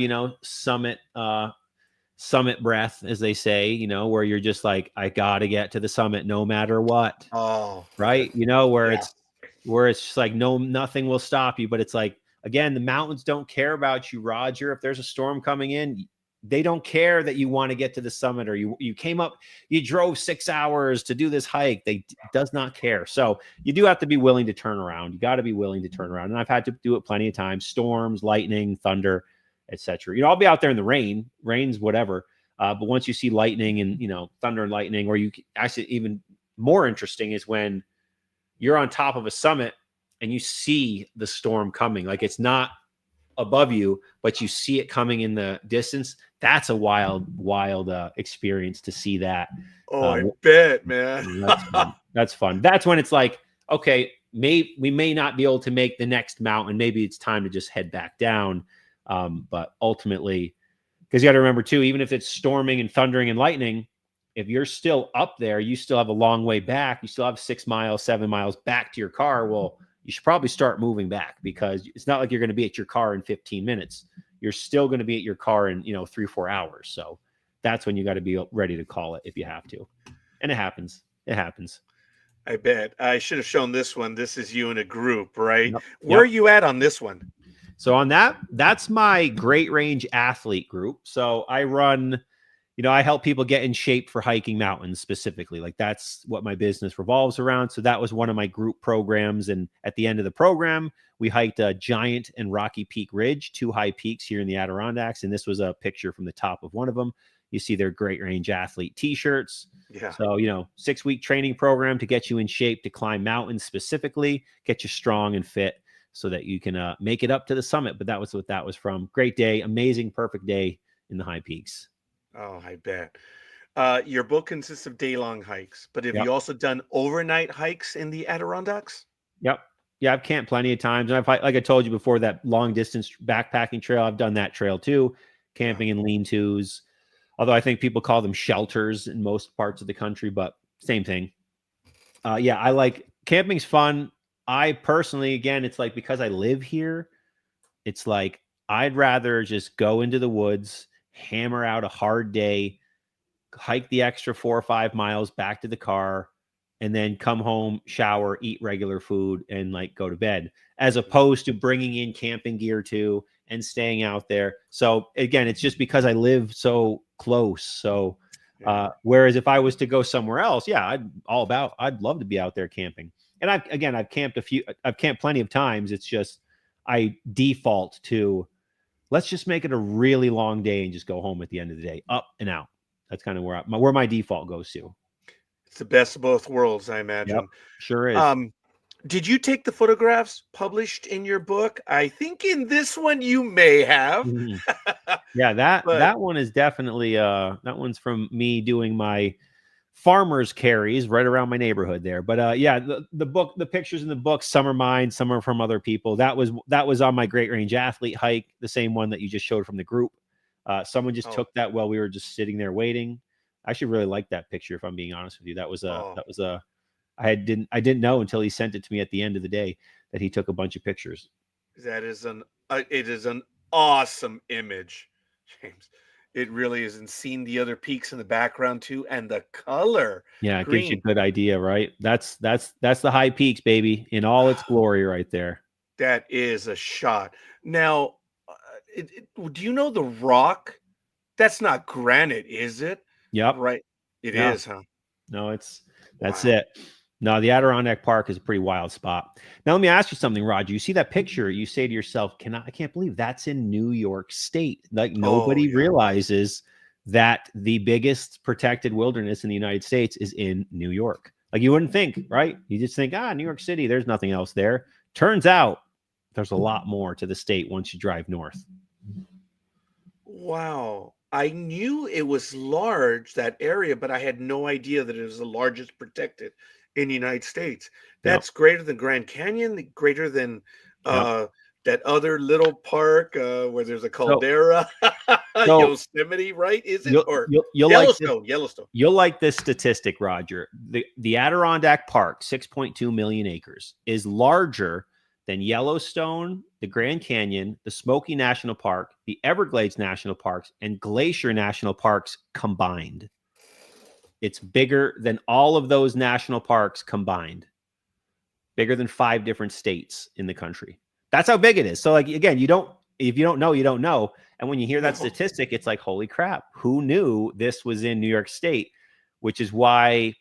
summit breath, as they say, where you're just like, I got to get to the summit no matter what. Oh, Right. Where yeah. it's just like, no, nothing will stop you. But it's like, again, the mountains don't care about you, Roger. If there's a storm coming in, they don't care that you want to get to the summit, or you came up, you drove 6 hours to do this hike. They does not care. So you do have to be willing to turn around. You got to be willing to turn around. And I've had to do it plenty of times: storms, lightning, thunder, etc. I'll be out there in the rain's whatever. But once you see lightning and, thunder and lightning, or you actually, even more interesting is when you're on top of a summit and you see the storm coming. It's not above you, but you see it coming in the distance. That's a wild experience to see that. Oh, I bet, man. That's fun. That's fun. That's when it's like, okay, we may not be able to make the next mountain. Maybe it's time to just head back down. But ultimately, because you got to remember too, even if it's storming and thundering and lightning, if you're still up there, you still have a long way back. You still have 6 miles, 7 miles back to your car. Well, you should probably start moving back, because it's not like you're going to be at your car in 15 minutes. You're still going to be at your car in, 3 or 4 hours. So that's when you got to be ready to call it if you have to. And it happens. It happens. I bet. I should have shown this one. This is you in a group, right? Yep. Where are you at on this one? So on that's my Great Range Athlete group. So I run, I help people get in shape for hiking mountains specifically. That's what my business revolves around. So that was one of my group programs. And at the end of the program, we hiked a Giant and Rocky Peak Ridge, 2 high peaks here in the Adirondacks. And this was a picture from the top of one of them. You see their Great Range Athlete t-shirts. Yeah. So, 6-week training program to get you in shape to climb mountains specifically, get you strong and fit so that you can make it up to the summit. But that was what that was from. Great day, amazing, perfect day in the high peaks. Oh, I bet. Your book consists of day-long hikes, but have Yep. you also done overnight hikes in the Adirondacks? Yep. Yeah, I've camped plenty of times. And like I told you before, that long distance backpacking trail, I've done that trail too, camping in lean-tos. Although I think people call them shelters in most parts of the country, but same thing. Yeah, I like camping's fun. I personally, again, it's like, because I live here, it's like I'd rather just go into the woods, hammer out a hard day, hike the extra 4 or 5 miles back to the car, and then come home, shower, eat regular food, and go to bed, as opposed to bringing in camping gear too and staying out there. So again, it's just because I live so close. So whereas if I was to go somewhere else, yeah, I'd love to be out there camping. And I've camped plenty of times. It's just, I default to, let's just make it a really long day and just go home at the end of the day, up and out. That's kind of where my default goes to. It's the best of both worlds, I imagine. Yep, sure is. Did you take the photographs published in your book? I think in this one you may have. Yeah, that one is definitely that one's from me doing my farmers carries right around my neighborhood there. But yeah, the book, the pictures in the book, some are mine, some are from other people. That was on my Great Range Athlete hike, the same one that you just showed from the group. Someone just took that while we were just sitting there waiting. I actually really like that picture, if I'm being honest with you. I didn't know until he sent it to me at the end of the day that he took a bunch of pictures. That is it is an awesome image, James. It really is. And seeing the other peaks in the background too, and the color. Yeah, it gives you a good idea, right? That's the high peaks, baby, in all its glory right there. That is a shot. Now, do you know the rock? That's not granite, is it? Yep. Right. It is, huh? No, that's it. No, the Adirondack Park is a pretty wild spot. Now, let me ask you something, Roger. You see that picture, you say to yourself, I can't believe that's in New York State. Like, Oh, nobody yeah. realizes that the biggest protected wilderness in the United States is in New York. Like, you wouldn't think, right? You just think, New York City, there's nothing else there. Turns out there's a lot more to the state once you drive north. Wow. I knew it was large, that area, but I had no idea that it was the largest protected in the United States. Yep. That's greater than Grand Canyon, greater than Yep. that other little park where there's a So, caldera, Yosemite, right? Is it? Or you'll Yellowstone? Yellowstone. You'll like this statistic, Roger. The Adirondack Park, 6.2 million acres, is larger than Yellowstone, the Grand Canyon, the Smoky National Park, the Everglades National Parks, and Glacier National Parks combined. It's bigger than all of those national parks combined. Bigger than 5 different states in the country. That's how big it is. So, like, again, if you don't know, you don't know. And when you hear that statistic, it's like, holy crap, who knew this was in New York State? Which is why,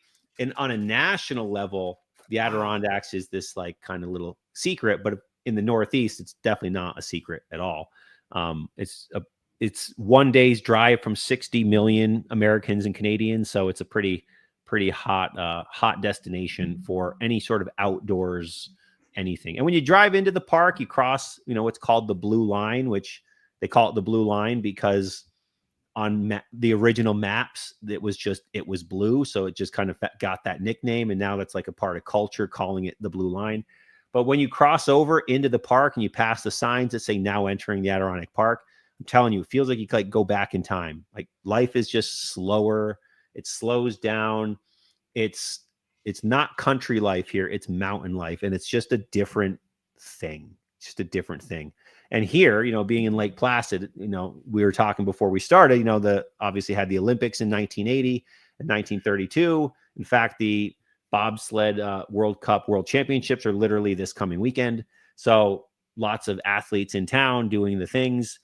on a national level, the Adirondacks is this like kind of little secret, but in the Northeast, it's definitely not a secret at all. It's 1 day's drive from 60 million Americans and Canadians, so it's a pretty hot destination for any sort of outdoors anything. And when you drive into the park, you cross, what's called the Blue Line, which they call it the Blue Line because on the original maps, it was blue. So it just kind of got that nickname. And now that's like a part of culture, calling it the Blue Line. But when you cross over into the park and you pass the signs that say now entering the Adirondack Park, I'm telling you, it feels like you like go back in time. Like, life is just slower. It slows down. It's not country life here. It's mountain life. And it's just a different thing. And here, being in Lake Placid, we were talking before we started, obviously had the Olympics in 1980 and 1932. In fact, the bobsled World Championships are literally this coming weekend. So lots of athletes in town doing the things.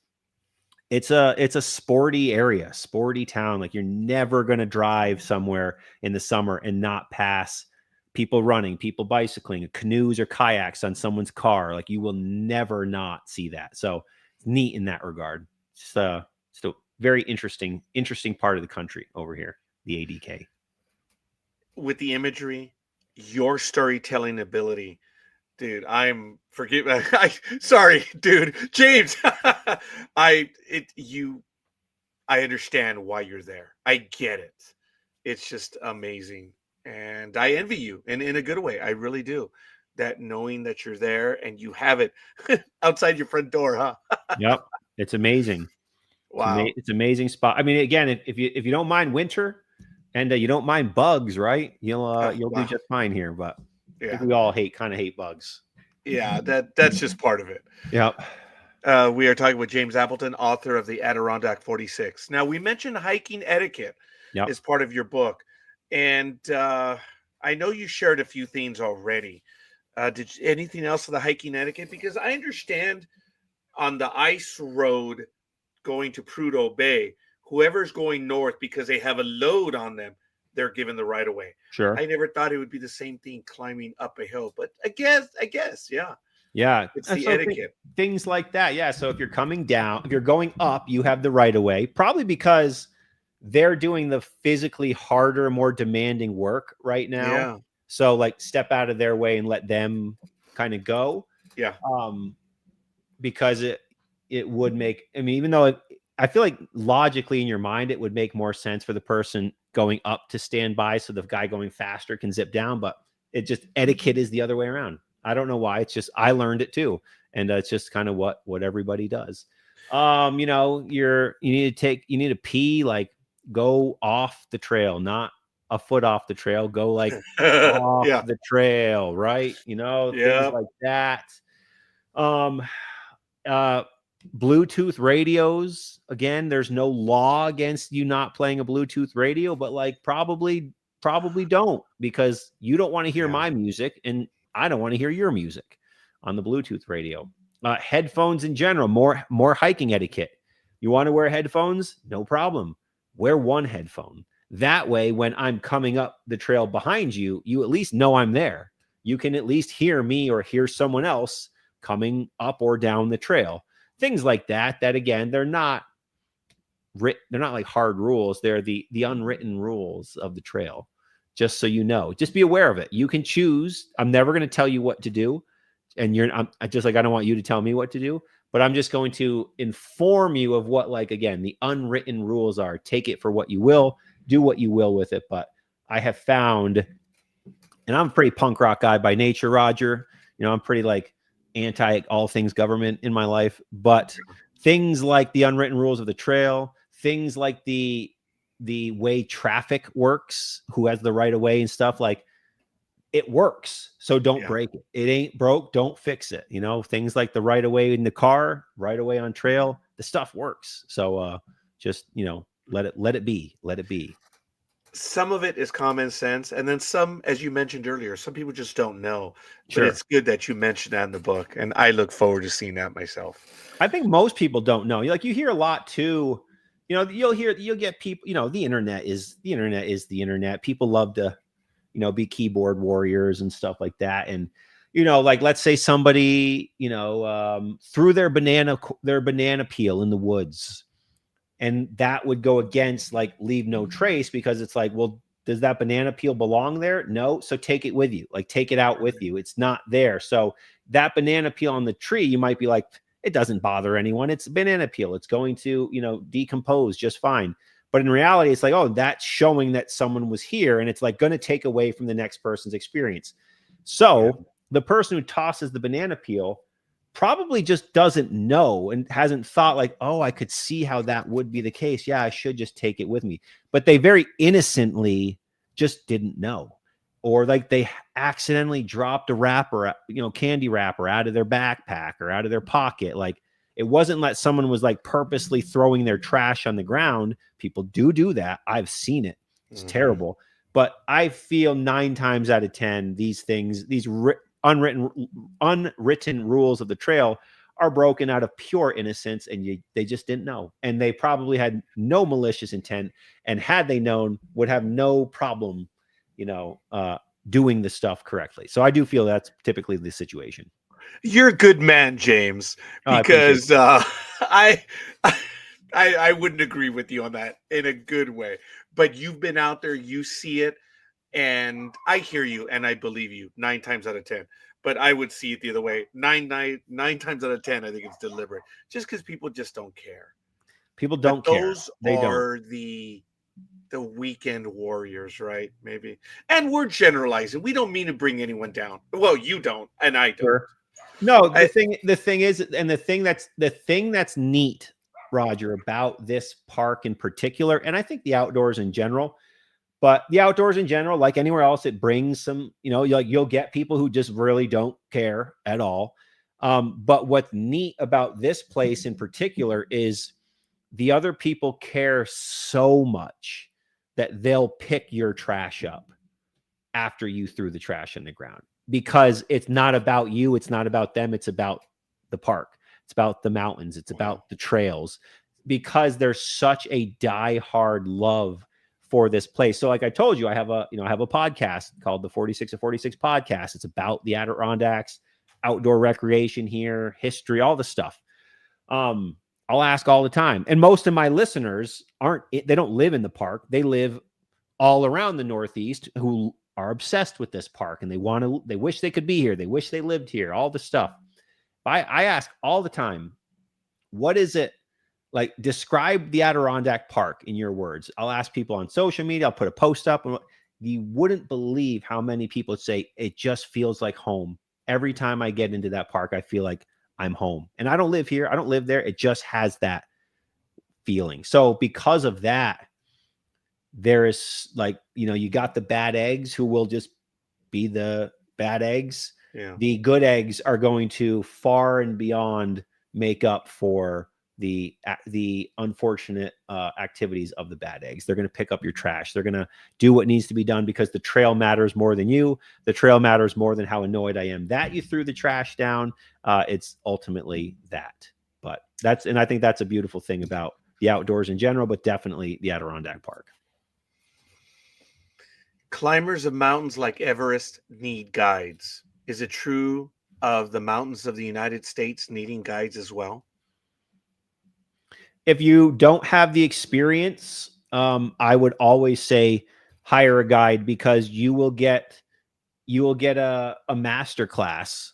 It's a sporty area, sporty town. Like, you're never going to drive somewhere in the summer and not pass people running, people bicycling, canoes or kayaks on someone's car. Like, you will never not see that. So it's neat in that regard. It's a very interesting part of the country over here, the ADK. With the imagery, your storytelling ability, dude, sorry, dude, James. I understand why you're there. I get it. It's just amazing. And I envy you, and in a good way. I really do. That knowing that you're there and you have it outside your front door, huh? Yep. It's amazing. Wow. It's amazing spot. I mean, again, if you don't mind winter and you don't mind bugs, right? You'll do just fine here, but I think we all kind of hate bugs. Yeah, that's just part of it. Yep. We are talking with James Appleton, author of the Adirondack 46. Now, we mentioned hiking etiquette as part of your book. And I know you shared a few things already. Did anything else for the hiking etiquette? Because I understand on the ice road going to Prudhoe Bay, whoever's going north because they have a load on them, they're given the right of way. Sure. I never thought it would be the same thing climbing up a hill, but I guess, yeah. Yeah. It's the etiquette. Things like that. Yeah. So if you're coming down, if you're going up, you have the right of way, probably because they're doing the physically harder, more demanding work right now. Yeah. So, like, step out of their way and let them kind of go. Yeah. Because it would make, I mean, even though I feel like logically in your mind, it would make more sense for the person going up to stand by so the guy going faster can zip down, but etiquette is the other way around. I don't know why. It's just, I learned it too. And it's just kind of what everybody does. You need to pee, like, go off the trail, not a foot off the trail, go like off the trail, right? Things like that. Bluetooth radios, again, there's no law against you not playing a Bluetooth radio, but like probably don't, because you don't want to hear my music and I don't want to hear your music on the Bluetooth radio. Headphones in general, more hiking etiquette. You want to wear headphones? No problem. Wear one headphone. That way, when I'm coming up the trail behind you, you at least know I'm there. You can at least hear me or hear someone else coming up or down the trail. Things like that, that again, they're not like hard rules. They're the unwritten rules of the trail. Just so you know, just be aware of it. You can choose. I'm never going to tell you what to do. And I just like, I don't want you to tell me what to do, but I'm just going to inform you of what, like, again, the unwritten rules are. Take it for what you will, do what you will with it. But I have found, and I'm a pretty punk rock guy by nature, Roger. I'm pretty like anti all things government in my life, but things like the unwritten rules of the trail, things like the way traffic works, who has the right of way and stuff, like, it works. So don't break it. It ain't broke. Don't fix it. Things like the right of way in the car, right of way on trail, the stuff works. So just, let it be. Let it be. Some of it is common sense. And then some, as you mentioned earlier, some people just don't know. Sure. But it's good that you mentioned that in the book. And I look forward to seeing that myself. I think most people don't know. You hear a lot too. You'll get people, the internet is the internet. People love to, be keyboard warriors and stuff like that. And, like, let's say somebody, threw their banana peel in the woods, and that would go against, like, leave no trace, because it's like, well, does that banana peel belong there? No. So take it with you, like, take it out with you. It's not there. So that banana peel on the tree, you might be like, it doesn't bother anyone. It's a banana peel. It's going to, decompose just fine. But in reality, it's like, oh, that's showing that someone was here, and it's like going to take away from the next person's experience. So the person who tosses the banana peel probably just doesn't know and hasn't thought, like, oh, I could see how that would be the case. Yeah, I should just take it with me. But they very innocently just didn't know. Or like they accidentally dropped a wrapper, candy wrapper out of their backpack or out of their pocket. Like, it wasn't like someone was like purposely throwing their trash on the ground. People do that. I've seen it. It's terrible. But I feel 9 times out of 10, these things, these unwritten rules of the trail are broken out of pure innocence, and they just didn't know. And they probably had no malicious intent. And had they known, would have no problem doing the stuff correctly. So I do feel that's typically the situation. You're a good man, James, because I wouldn't agree with you on that in a good way. But you've been out there, you see it, and I hear you, and I believe you 9 times out of 10. But I would see it the other way. 9 times out of 10, I think it's deliberate, just because people just don't care. People don't care. Those are the weekend warriors, right? Maybe. And we're generalizing. We don't mean to bring anyone down. Well, you don't, and I don't. Sure. No, the thing is, and the thing that's neat, Roger, about this park in particular, and I think the outdoors in general, but the outdoors in general, like anywhere else, it brings some, you'll get people who just really don't care at all. But what's neat about this place in particular is the other people care so much that they'll pick your trash up after you threw the trash on the ground, because it's not about you. It's not about them. It's about the park. It's about the mountains. It's about the trails, because there's such a diehard love for this place. So like I told you, I have a podcast called the 46 of 46 podcast. It's about the Adirondacks, outdoor recreation here, history, all the stuff. I'll ask all the time. And most of my listeners they don't live in the park. They live all around the Northeast, who are obsessed with this park, and they wish they could be here. They wish they lived here, all the stuff. I ask all the time, what is it like? Describe the Adirondack Park in your words. I'll ask people on social media. I'll put a post up, and you wouldn't believe how many people say it just feels like home. Every time I get into that park, I feel like I'm home. And I don't live here. I don't live there. It just has that feeling. So because of that, there is like, you got the bad eggs who will just be the bad eggs. Yeah. The good eggs are going to far and beyond make up for the unfortunate activities of the bad eggs. They're going to pick up your trash. They're going to do what needs to be done, because the trail matters more than you. The trail matters more than how annoyed I am that you threw the trash down. It's ultimately that. But I think that's a beautiful thing about the outdoors in general, but definitely the Adirondack Park. Climbers of mountains like Everest need guides. Is it true of the mountains of the United States needing guides as well? If you don't have the experience, I would always say hire a guide, because you will get a master class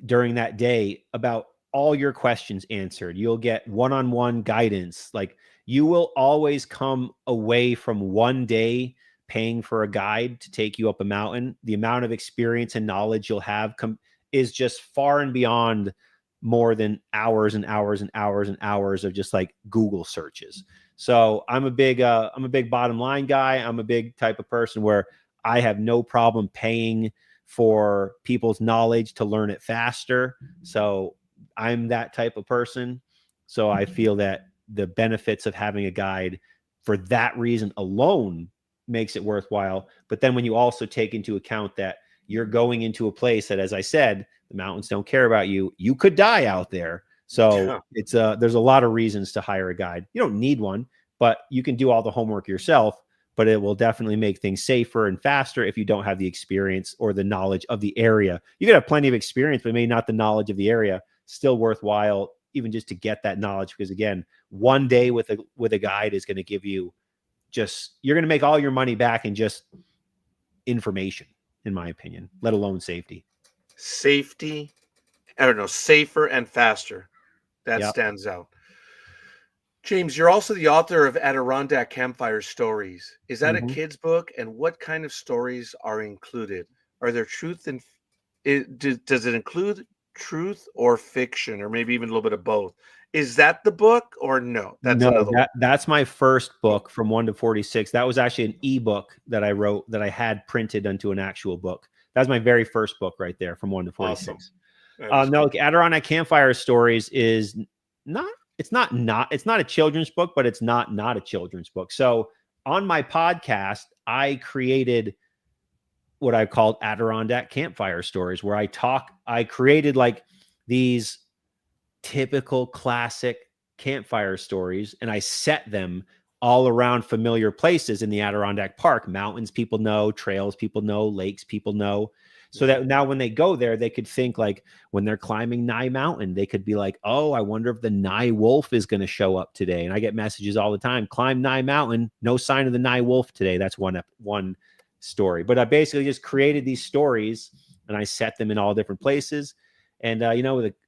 during that day about all your questions answered. You'll get one-on-one guidance. Like, you will always come away from one day paying for a guide to take you up a mountain. The amount of experience and knowledge you'll have is just far and beyond more than hours and hours and hours and hours of just like Google searches. So I'm a big bottom line guy. I'm a big type of person where I have no problem paying for people's knowledge to learn it faster. So I'm that type of person. So I feel that the benefits of having a guide for that reason alone makes it worthwhile. But then when you also take into account that you're going into a place that, as I said, the mountains don't care about you, you could die out there. So it's there's a lot of reasons to hire a guide. You don't need one, but you can do all the homework yourself. But it will definitely make things safer and faster if you don't have the experience or the knowledge of the area. You could have plenty of experience, but maybe not the knowledge of the area. Still worthwhile, even just to get that knowledge, because again, one day with a guide is going to give you you're going to make all your money back in just information, in my opinion, let alone safety. Safety, I don't know, safer and faster. That Yep. stands out. James, you're also the author of Adirondack Campfire Stories. Is that a kid's book? And what kind of stories are included? Are there truth and does it include truth or fiction, or maybe even a little bit of both? Is that the book or no? That's No, another one. that's my first book, From 1 to 46. That was actually an ebook that I wrote that I had printed into an actual book. That was my very first book right there, From 1 to 46. Awesome. No, Adirondack Campfire Stories is not. It's not a children's book, but it's not a children's book. So on my podcast, I created what I called Adirondack Campfire Stories, where I created like these typical classic campfire stories, and I set them all around familiar places in the Adirondack Park, mountains people know, trails people know, lakes people know. So that now when they go there, they could think like when they're climbing Nye Mountain, they could be like, oh, I wonder if the Nye Wolf is going to show up today. And I get messages all the time, climb Nye Mountain, no sign of the Nye Wolf today. That's one story. But I basically just created these stories and I set them in all different places. And,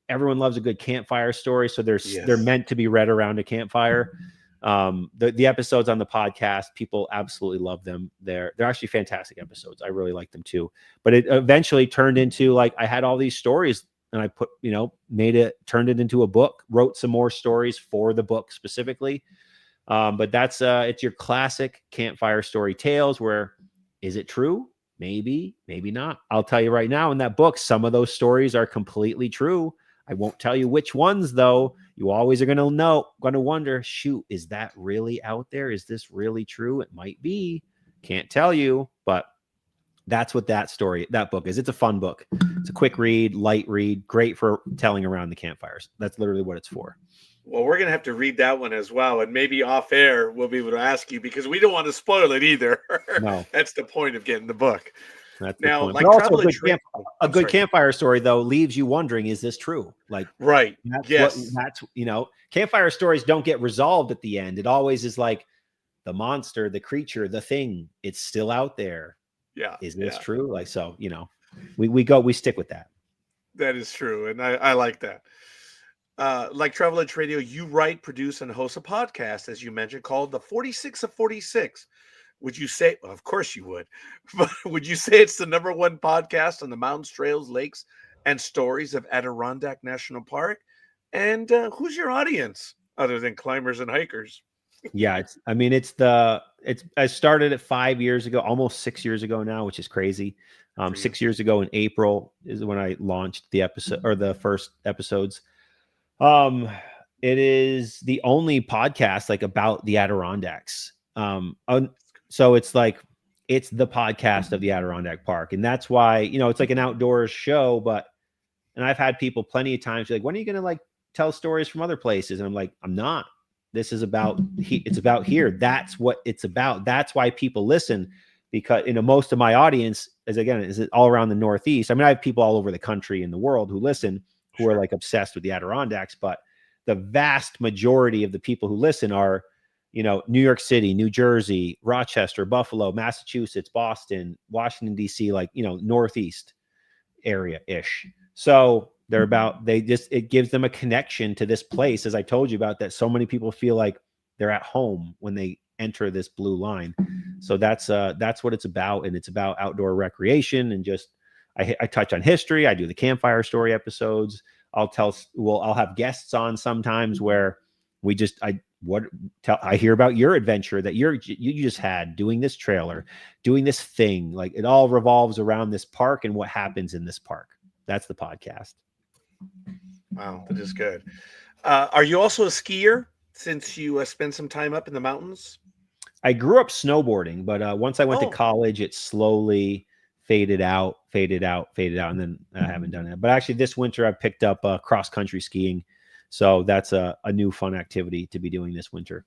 everyone loves a good campfire story. So they're meant to be read around a campfire. The episodes on the podcast, people absolutely love them. They're actually fantastic episodes. I really like them too. But it eventually turned into like I had all these stories and I turned it into a book, wrote some more stories for the book specifically. But that's it's your classic campfire story tales where, is it true? Maybe, maybe not. I'll tell you right now, in that book, some of those stories are completely true. I won't tell you which ones, though. You always are going to wonder, shoot, is that really out there? Is this really true? It might be. Can't tell you, but that's what that book is. It's a fun book. It's a quick read, light read, great for telling around the campfires. That's literally what it's for. Well, we're going to have to read that one as well. And maybe off air, we'll be able to ask you, because we don't want to spoil it either. No. That's the point of getting the book. That's now, the point. like But also a good campfire story, though, leaves you wondering, is this true? Like, right. That's campfire stories don't get resolved at the end. It always is like the monster, the creature, the thing, it's still out there. Yeah. Is this true? Like, so, we stick with that. That is true. And I like that. Like Travel Edge Radio, you write, produce, and host a podcast, as you mentioned, called The 46 of 46. Would you say, well, of course you would, but would you say it's the #1 podcast on the mountains, trails, lakes, and stories of Adirondack National Park? And who's your audience other than climbers and hikers? Yeah, I started it 5 years ago, almost 6 years ago now, which is crazy. 6 years ago in April is when I launched the episode, or the first episodes. It is the only podcast like about the Adirondacks. So it's like, it's the podcast of the Adirondack Park. And that's why, it's like an outdoors show, and I've had people plenty of times like, when are you going to like tell stories from other places? And I'm like, I'm not. This is about, it's about here. That's what it's about. That's why people listen. because most of my audience is all around the Northeast. I mean, I have people all over the country and the world who listen, who are like obsessed with the Adirondacks, but the vast majority of the people who listen are, New York City, New Jersey, Rochester, Buffalo, Massachusetts, Boston, Washington, D.C., like, Northeast area ish. So it gives them a connection to this place, as I told you about, that so many people feel like they're at home when they enter this blue line. So that's what it's about. And it's about outdoor recreation and just, I touch on history. I do the campfire story episodes. I'll have guests on sometimes where I hear about your adventure that you just had doing this trailer, doing this thing. Like, it all revolves around this park and what happens in this park. That's the podcast. Wow, that is good. Are you also a skier since you spend some time up in the mountains? I grew up snowboarding, but once I went to college, it slowly faded out, and then I haven't done it. But actually, this winter I picked up cross-country skiing. So that's a new fun activity to be doing this winter.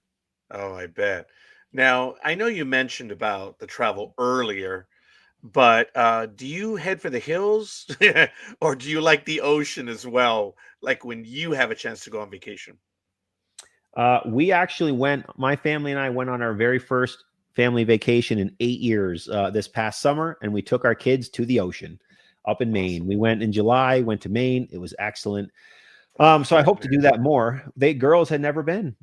Oh, I bet. Now, I know you mentioned about the travel earlier, but do you head for the hills or do you like the ocean as well? Like when you have a chance to go on vacation? We actually my family and I went on our very first family vacation in 8 years this past summer, and we took our kids to the ocean up in Maine. We went in July, went to Maine. It was excellent. So I hope to do that more. Girls had never been.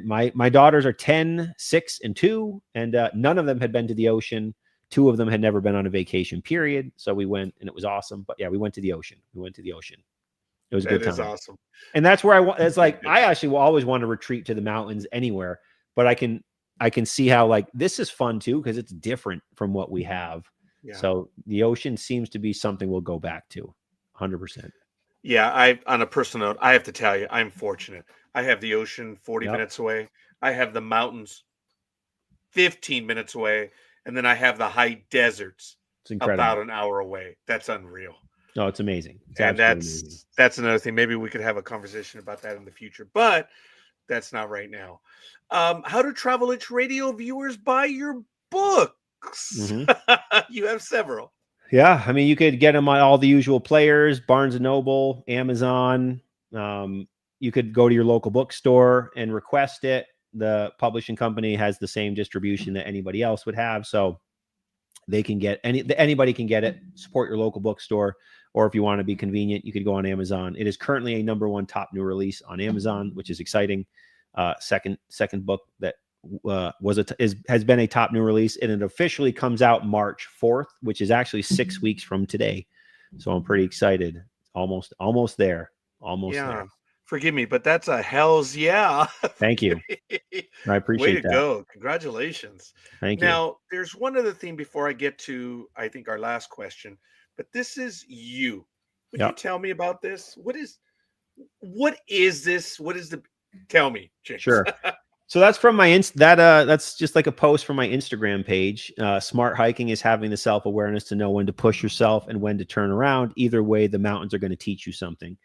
My daughters are 10, 6, and 2, and none of them had been to the ocean. 2 of them had never been on a vacation, period. So we went, and it was awesome. But yeah, we went to the ocean. It was a good time. That is awesome. And that's where I actually will always want to retreat to the mountains anywhere, but I can see how, like, this is fun too, because it's different from what we have. Yeah. So the ocean seems to be something we'll go back to 100%. Yeah, on a personal note, I have to tell you, I'm fortunate. I have the ocean 40 minutes away. I have the mountains 15 minutes away. And then I have the high deserts about an hour away. That's unreal. No, it's amazing. That's another thing. Maybe we could have a conversation about that in the future, but that's not right now. How do Travel Itch Radio viewers buy your books? Mm-hmm. You have several. Yeah, I mean, you could get them on all the usual players: Barnes & Noble, Amazon. You could go to your local bookstore and request it. The publishing company has the same distribution that anybody else would have, so they can get anybody can get it. Support your local bookstore, or if you want to be convenient, you could go on Amazon. It is currently a #1 top new release on Amazon, which is exciting. Second book that has been a top new release, and it officially comes out March 4th, which is actually 6 weeks from today. So I'm pretty excited. Almost there. There. Forgive me, but that's a hell's yeah. Thank you. I appreciate that. Way to go. Congratulations. Thank you. Now, there's one other thing before I get to, I think, our last question, but this is you. Would you tell me about this? What is this? Tell me, James. Sure. So that's from my that's just like a post from my Instagram page. Smart hiking is having the self-awareness to know when to push yourself and when to turn around. Either way, the mountains are going to teach you something.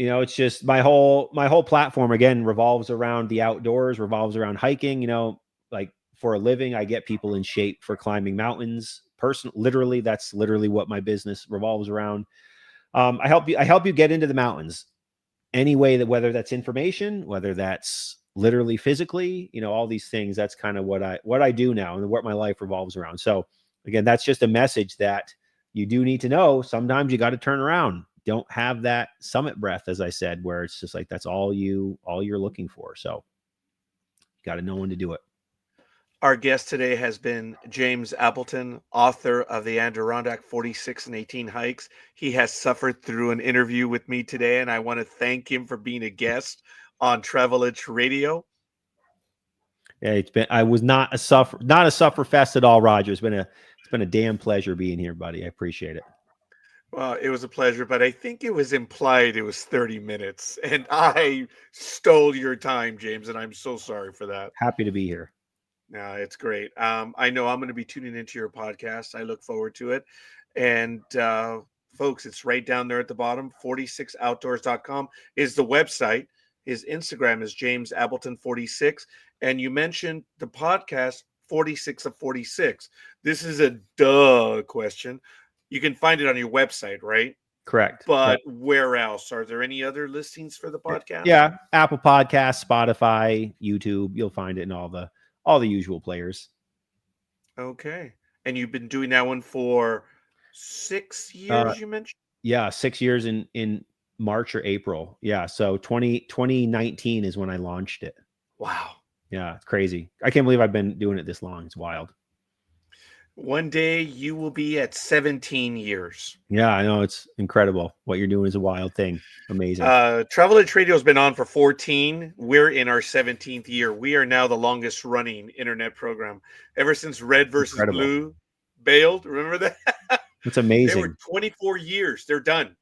It's just my whole platform again revolves around the outdoors, revolves around hiking. Like for a living, I get people in shape for climbing mountains. Literally, that's literally what my business revolves around. I help you get into the mountains any way that, whether that's information, whether that's literally physically, all these things. That's kind of what I do now and what my life revolves around. So again, that's just a message that you do need to know. Sometimes you got to turn around. Don't have that summit breath, as I said, where it's just like, that's all you're looking for. So you got to know when to do it. Our guest today has been James Appleton, author of the Adirondack 46 and 18 hikes. He has suffered through an interview with me today, and I want to thank him for being a guest on Travel Itch Radio. Yeah, I was not a suffer fest at all, Roger. It's been a damn pleasure being here, buddy. I appreciate it. Well, it was a pleasure, but I think it was implied it was 30 minutes, and I stole your time, James, and I'm so sorry for that. Happy to be here. No, it's great. I know I'm going to be tuning into your podcast. I look forward to it. And folks, it's right down there at the bottom. 46outdoors.com is the website. His Instagram is James Appleton 46. And you mentioned the podcast 46 of 46. This is a duh question. You can find it on your website, right? Correct. But where else? Are there any other listings for the podcast? Yeah, Apple Podcasts, Spotify, YouTube. You'll find it in all the usual players. Okay. And you've been doing that one for 6 years, you mentioned? Yeah, 6 years in March or April. Yeah, so 2019 is when I launched it. Wow. Yeah, it's crazy. I can't believe I've been doing it this long. It's wild. One day you will be at 17 years. Yeah, I know. It's incredible. What you're doing is a wild thing. Amazing. Travel Edge Radio has been on for 14. We're in our 17th year. We are now the longest running internet program ever since Red versus Blue bailed. Remember that? It's amazing. They were 24 years. They're done.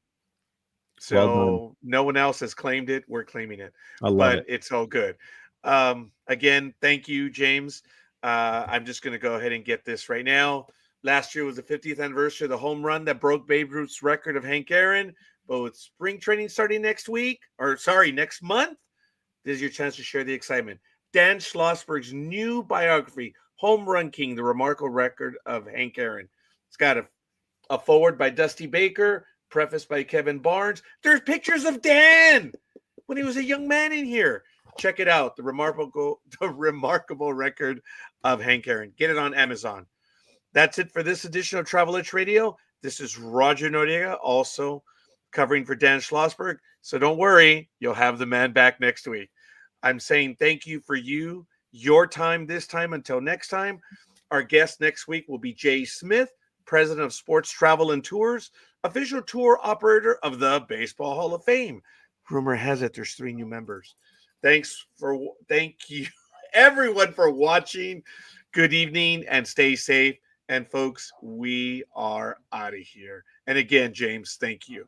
So well no one else has claimed it. We're claiming it. I love it. It's all good. Again, thank you, James. I'm just going to go ahead and get this right now. Last year was the 50th anniversary of the home run that broke Babe Ruth's record of Hank Aaron. But with spring training starting next month, this is your chance to share the excitement. Dan Schlossberg's new biography, Home Run King, the remarkable record of Hank Aaron. It's got a forward by Dusty Baker, prefaced by Kevin Barnes. There's pictures of Dan when he was a young man in here. Check it out. The remarkable record of Hank Aaron. Get it on Amazon. That's it for this edition of Travel Itch Radio. This is Roger Noriega, also covering for Dan Schlossberg. So don't worry, you'll have the man back next week. I'm saying thank you for your time this time. Until next time, our guest next week will be Jay Smith, president of Sports Travel and Tours, official tour operator of the Baseball Hall of Fame. Rumor has it there's 3 new members. Thank you everyone for watching. Good evening and stay safe. And folks, we are out of here. And again, James, thank you.